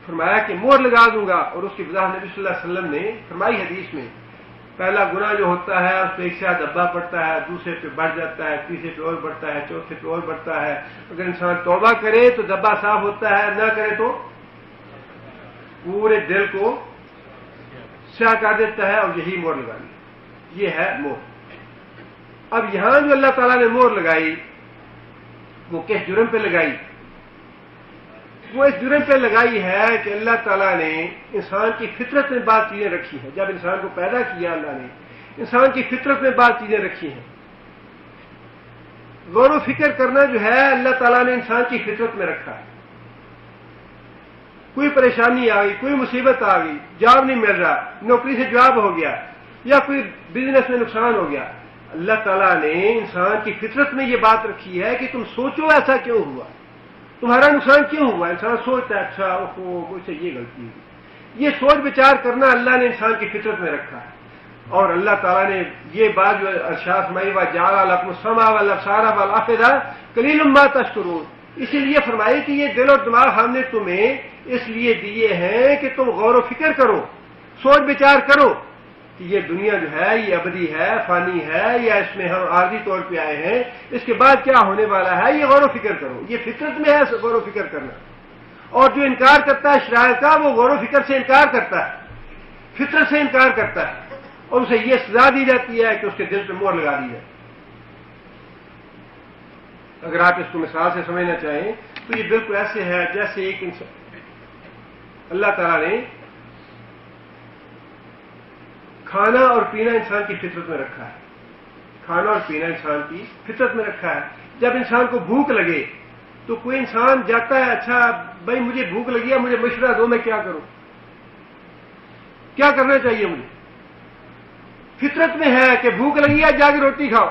فرمایا کہ مہر لگا دوں گا، اور اس کی وضاحت نبی صلی اللہ علیہ وسلم نے فرمائی حدیث میں، پہلا گناہ جو ہوتا ہے اس پہ ایک ساتھ دبا پڑتا ہے، دوسرے پہ بڑھ جاتا ہے، تیسرے پہ اور بڑھتا ہے، چوتھے پہ اور بڑھتا ہے۔ اگر انسان توبہ کرے تو دبا صاف ہوتا ہے، نہ کرے تو پورے دل کو سیاہ کر دیتا ہے، اور یہی مہر لگانی، یہ ہے مہر۔ اب یہاں جو اللہ تعالیٰ نے مہر لگائی وہ کس جرم پہ لگائی؟ وہ اس جرم پہ لگائی ہے کہ اللہ تعالیٰ نے انسان کی فطرت میں بعض چیزیں رکھی ہیں، جب انسان کو پیدا کیا اللہ نے انسان کی فطرت میں بعض چیزیں رکھی ہیں۔ غور و فکر کرنا جو ہے اللہ تعالیٰ نے انسان کی فطرت میں رکھا ہے۔ کوئی پریشانی آ گئی، کوئی مصیبت آ گئی، جاب نہیں مل رہا، نوکری سے جاب ہو گیا، یا کوئی بزنس میں نقصان ہو گیا، اللہ تعالیٰ نے انسان کی فطرت میں یہ بات رکھی ہے کہ تم سوچو ایسا کیوں ہوا، تمہارا نقصان کیوں ہوا۔ انسان سوچتا ہے اچھا مجھ سے یہ غلطی ہوئی، یہ سوچ بچار کرنا اللہ نے انسان کی فطرت میں رکھا ہے۔ اور اللہ تعالیٰ نے یہ بات جو ارشاد فرمائی وَجَعَلَ لَكُمُ السَّمْعَ وَالْأَبْصَارَ وَالْأَفْئِدَةَ قَلِيلٌ مَا تَشْكُرُونَ، اسی لیے فرمائی کہ یہ دل اور دماغ ہم نے تمہیں اس لیے دیے ہیں کہ تم غور و فکر کرو، سوچ بچار کرو کہ یہ دنیا جو ہے یہ ابدی ہے، فانی ہے، یا اس میں ہم عارضی طور پہ آئے ہیں، اس کے بعد کیا ہونے والا ہے، یہ غور و فکر کرو۔ یہ فطرت میں ہے غور و فکر کرنا، اور جو انکار کرتا ہے شرائط کا وہ غور و فکر سے انکار کرتا ہے، فطرت سے انکار کرتا ہے، اور اسے یہ سزا دی جاتی ہے کہ اس کے دل پہ مہر لگا دی جائے۔ اگر آپ اس کو مثال سے سمجھنا چاہیں تو یہ بالکل ایسے ہے جیسے ایک انسان، اللہ تعالیٰ نے کھانا اور پینا انسان کی فطرت میں رکھا ہے، کھانا اور پینا انسان کی فطرت میں رکھا ہے۔ جب انسان کو بھوک لگے تو کوئی انسان جاتا ہے اچھا بھائی مجھے بھوک لگی ہے، مجھے مشورہ دو میں کیا کروں، کیا کرنا چاہیے مجھے؟ فطرت میں ہے کہ بھوک لگی ہے جا کے روٹی کھاؤ،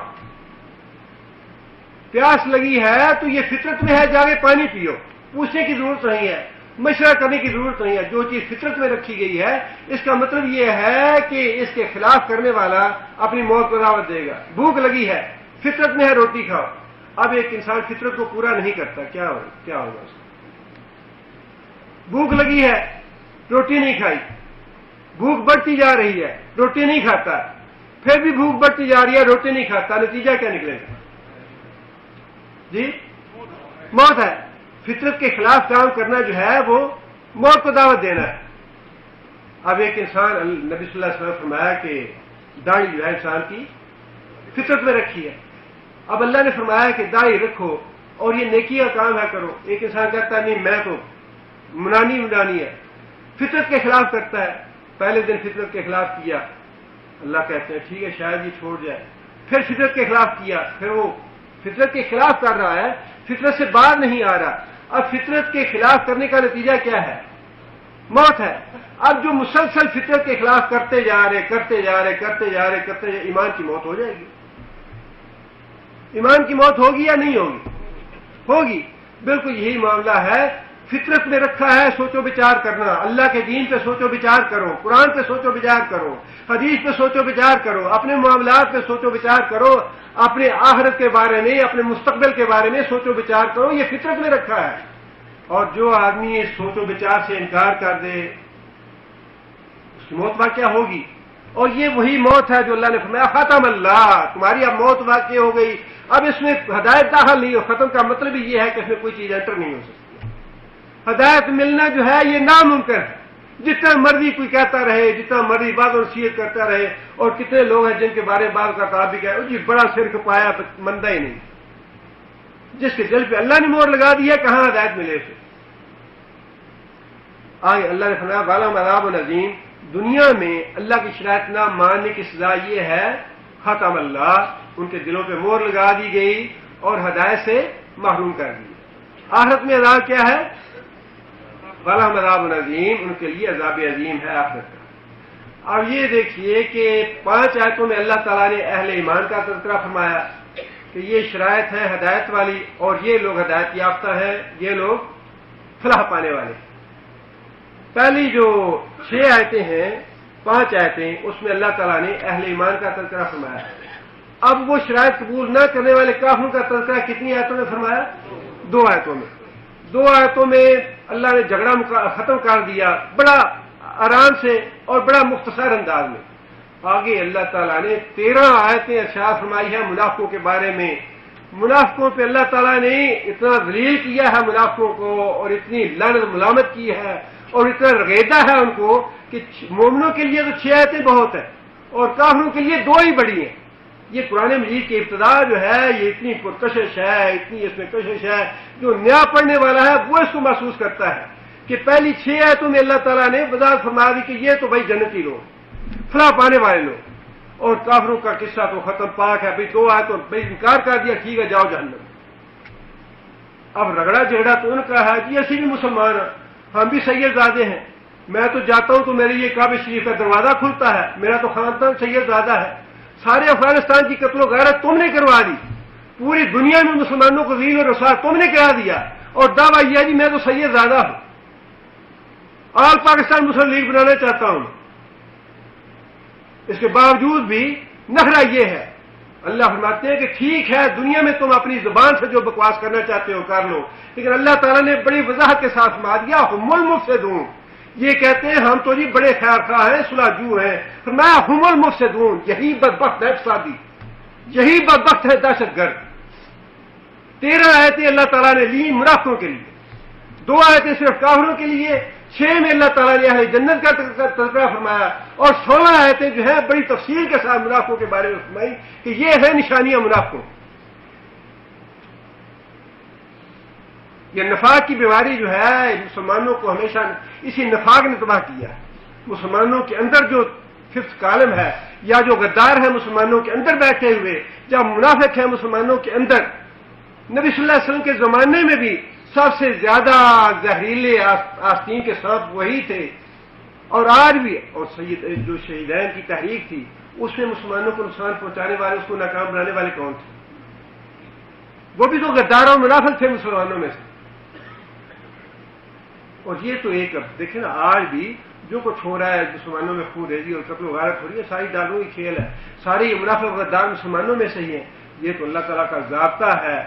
پیاس لگی ہے تو یہ فطرت میں ہے جا کے پانی پیو، پوچھنے کی ضرورت نہیں ہے، مشورہ کرنے کی ضرورت نہیں ہے، جو چیز فطرت میں رکھی گئی ہے اس کا مطلب یہ ہے کہ اس کے خلاف کرنے والا اپنی موت کو دعوت دے گا۔ بھوک لگی ہے، فطرت میں ہے روٹی کھاؤ، اب ایک انسان فطرت کو پورا نہیں کرتا، کیا ہوگا اس کو؟ بھوک لگی ہے، روٹی نہیں کھائی، بھوک بڑھتی جا رہی ہے، روٹی نہیں کھاتا، پھر بھی بھوک بڑھتی جا رہی ہے، روٹی نہیں کھاتا، نتیجہ کیا نکلے گا؟ جی موت ہے۔ فطرت کے خلاف کام کرنا جو ہے وہ موت کو دعوت دینا ہے۔ اب ایک انسان، نبی صلی اللہ علیہ وسلم نے فرمایا کہ داڑھی جو ہے انسان کی فطرت میں رکھی ہے، اب اللہ نے فرمایا کہ داڑھی رکھو اور یہ نیکی کا کام ہے کرو۔ ایک انسان کہتا ہے نہیں میں تو منانی ہے، فطرت کے خلاف کرتا ہے، پہلے دن فطرت کے خلاف کیا، اللہ کہتے ہیں ٹھیک ہے شاید یہ چھوڑ جائے، پھر فطرت کے خلاف کیا، پھر وہ فطرت کے خلاف کر رہا ہے، فطرت سے باہر نہیں آ رہا۔ اب فطرت کے خلاف کرنے کا نتیجہ کیا ہے؟ موت ہے۔ اب جو مسلسل فطرت کے خلاف کرتے جا رہے ایمان کی موت ہو جائے گی۔ ایمان کی موت ہوگی یا نہیں ہوگی؟ ہوگی۔ بالکل یہی معاملہ ہے، فطرت میں رکھا ہے سوچو بچار کرنا، اللہ کے دین پہ سوچو بچار کرو، قرآن پہ سوچو بچار کرو، حدیث پہ سوچو بچار کرو، اپنے معاملات پہ سوچو بچار کرو، اپنے آخرت کے بارے میں، اپنے مستقبل کے بارے میں سوچو بچار کرو، یہ فطرت میں رکھا ہے۔ اور جو آدمی اس سوچو بچار سے انکار کر دے اس کی موت واقعہ ہوگی، اور یہ وہی موت ہے جو اللہ نے فرمایا ختم اللہ، تمہاری اب موت واقع ہو گئی، اب اس میں ہدایت داخل نہیں ہو۔ ختم کا مطلب ہی یہ ہے کہ اس میں کوئی چیز انٹر نہیں ہو سکتی۔ ہدایت ملنا جو ہے یہ ناممکن ہے، جتنا مرضی کوئی کہتا رہے، جتنا مرضی بات اور نصیحت کرتا رہے، اور کتنے لوگ ہیں جن کے بارے میں بات کا تعبق ہے جی بڑا سر کھپایا مندہ ہی نہیں، جس کے دل پہ اللہ نے مور لگا دی ہے کہاں ہدایت ملے اسے۔ آگے اللہ نے فرمایا وَلَهُمْ عَذَابٌ عَظِيمٌ، دنیا میں اللہ کی شرائط نہ ماننے کی سزا یہ ہے ختم اللہ، ان کے دلوں پہ مور لگا دی گئی اور ہدایت سے محروم کر دی۔ آخرت میں عذاب کیا ہے؟ وَلَهُمْ عَذَابٌ عَظِيمٌ، ان کے لیے عذاب عظیم ہے آخرت کا۔ اب یہ دیکھیے کہ 5 آیتوں میں اللہ تعالیٰ نے اہل ایمان کا تذکرہ فرمایا کہ یہ شرائط ہے ہدایت والی، اور یہ لوگ ہدایت یافتہ ہیں، یہ لوگ فلاح پانے والے۔ پہلی جو 6 آیتیں ہیں، 5 آیتیں، اس میں اللہ تعالیٰ نے اہل ایمان کا تذکرہ فرمایا۔ اب وہ شرائط قبول نہ کرنے والے کافروں کا تذکرہ کتنی آیتوں میں فرمایا؟ 2 آیتوں میں۔ 2 آیتوں میں اللہ نے جھگڑا ختم کر دیا بڑا آرام سے اور بڑا مختصر انداز میں۔ آگے اللہ تعالیٰ نے 13 آیتیں ارشاد فرمائی ہیں منافقوں کے بارے میں۔ منافقوں پہ اللہ تعالیٰ نے اتنا ذلیل کیا ہے منافقوں کو، اور اتنی لعنت ملامت کی ہے، اور اتنا رگیدا ہے ان کو کہ مومنوں کے لیے تو 6 آیتیں بہت ہیں اور کافروں کے لیے 2 ہی بڑی ہیں۔ یہ قرآن مجید کی ابتدا جو ہے یہ اتنی پرکشش ہے، اتنی اس میں کشش ہے، جو نیا پڑھنے والا ہے وہ اس کو محسوس کرتا ہے کہ پہلی 6 آیتوں میں اللہ تعالیٰ نے وضاحت فرما دی کہ یہ تو بھائی جنتی لوگ، فلاح پانے والے لوگ، اور کافروں کا قصہ تو ختم پاک ہے۔ بھائی 2 آیتوں بھائی انکار کر دیا، ٹھیک ہے جاؤ جہنم۔ اب رگڑا جھگڑا تو ان کا ہے جی اسی بھی مسلمان ہیں، ہم بھی سید زادے ہیں، میں تو جاتا ہوں تو میرے لیے کعبہ شریف کا دروازہ کھلتا ہے، میرا تو خاندان سید زادہ ہے۔ سارے افغانستان کی قتل و غارت تم نے کروا دی، پوری دنیا میں مسلمانوں کو ذلیل و رسوا تم نے کرا دیا، اور دعویٰ یہ جی میں تو سید زادہ ہوں، آل پاکستان مسلم لیگ بنانا چاہتا ہوں۔ اس کے باوجود بھی نخرہ یہ ہے، اللہ فرماتے ہیں کہ ٹھیک ہے دنیا میں تم اپنی زبان سے جو بکواس کرنا چاہتے ہو کر لو، لیکن اللہ تعالیٰ نے بڑی وضاحت کے ساتھ فرما دیا ہم المفسدون، یہ کہتے ہیں ہم تو جی بڑے خیر خواہ ہیں، صلح جو ہیں، فرمایا ہم المفسدون، یہی بدبخت ہے فسادی، یہی بدبخت ہے دہشت گرد۔ 13 آیتیں اللہ تعالیٰ نے لی منافقوں کے لیے، 2 آیتیں صرف کافروں کے لیے، 6 میں اللہ تعالیٰ نے اہل جنت کا تذکرہ فرمایا، اور 16 آیتیں جو ہیں بڑی تفصیل کے ساتھ منافقوں کے بارے میں فرمائی کہ یہ ہے نشانیاں منافقوں۔ یہ نفاق کی بیماری جو ہے مسلمانوں کو ہمیشہ اسی نفاق نے تباہ کیا ہے۔ مسلمانوں کے اندر جو 5th کالم ہے، یا جو غدار ہے مسلمانوں کے اندر بیٹھے ہوئے، جب منافق ہے مسلمانوں کے اندر، نبی صلی اللہ علیہ وسلم کے زمانے میں بھی سب سے زیادہ زہریلے آستین کے سانپ وہی تھے، اور آج بھی، اور جو شہیدین کی تحریک تھی اس میں مسلمانوں کو نقصان پہنچانے والے، اس کو ناکام بنانے والے کون تھے؟ وہ بھی تو غدار اور منافق تھے مسلمانوں میں سے۔ اور یہ تو ایک دیکھیں نا آج بھی جو کچھ ہو رہا ہے مسلمانوں میں خون ریزی اور قتل و غارت ہو رہی ہے، ساری ڈالوں کی کھیل ہے، ساری منافق غدار مسلمانوں میں سے ہی ہیں۔ یہ تو اللہ تعالیٰ کا ضابطہ ہے،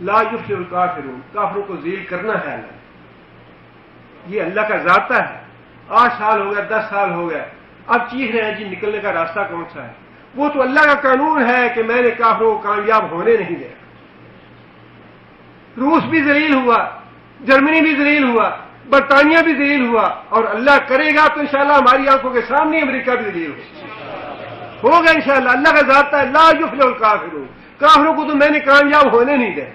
لا یفلح الکافرون، کافروں کو ذلیل کرنا ہے اللہ، یہ اللہ کا ضابطہ ہے۔ 8 سال ہو گئے، 10 سال ہو گئے، اب چیخ رہے ہیں جی نکلنے کا راستہ کون سا ہے؟ وہ تو اللہ کا قانون ہے کہ میں نے کافروں کو کامیاب ہونے نہیں دیا۔ روس بھی ذلیل ہوا، جرمنی بھی ذلیل ہوا، برطانیہ بھی ذلیل ہوا، اور اللہ کرے گا تو انشاءاللہ ہماری آنکھوں کے سامنے امریکہ بھی ذلیل ہوگا انشاءاللہ۔ اللہ کا ضابطہ ہے لا یفلح الکافرون، کافروں کو تو میں نے کامیاب ہونے نہیں دیا۔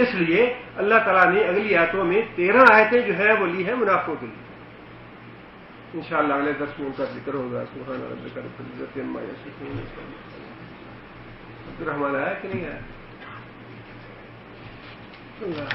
اس لیے اللہ تعالیٰ نے اگلی آیتوں میں 13 آیتیں جو ہیں وہ لی ہیں منافقوں کے لیے۔ انشاءاللہ اگلے درس میں ان کا ذکر ہوگا۔ سبحان ربک رب العزت عما یصفون۔ عبد الرحمن آیا کہ نہیں آیا؟ اللہ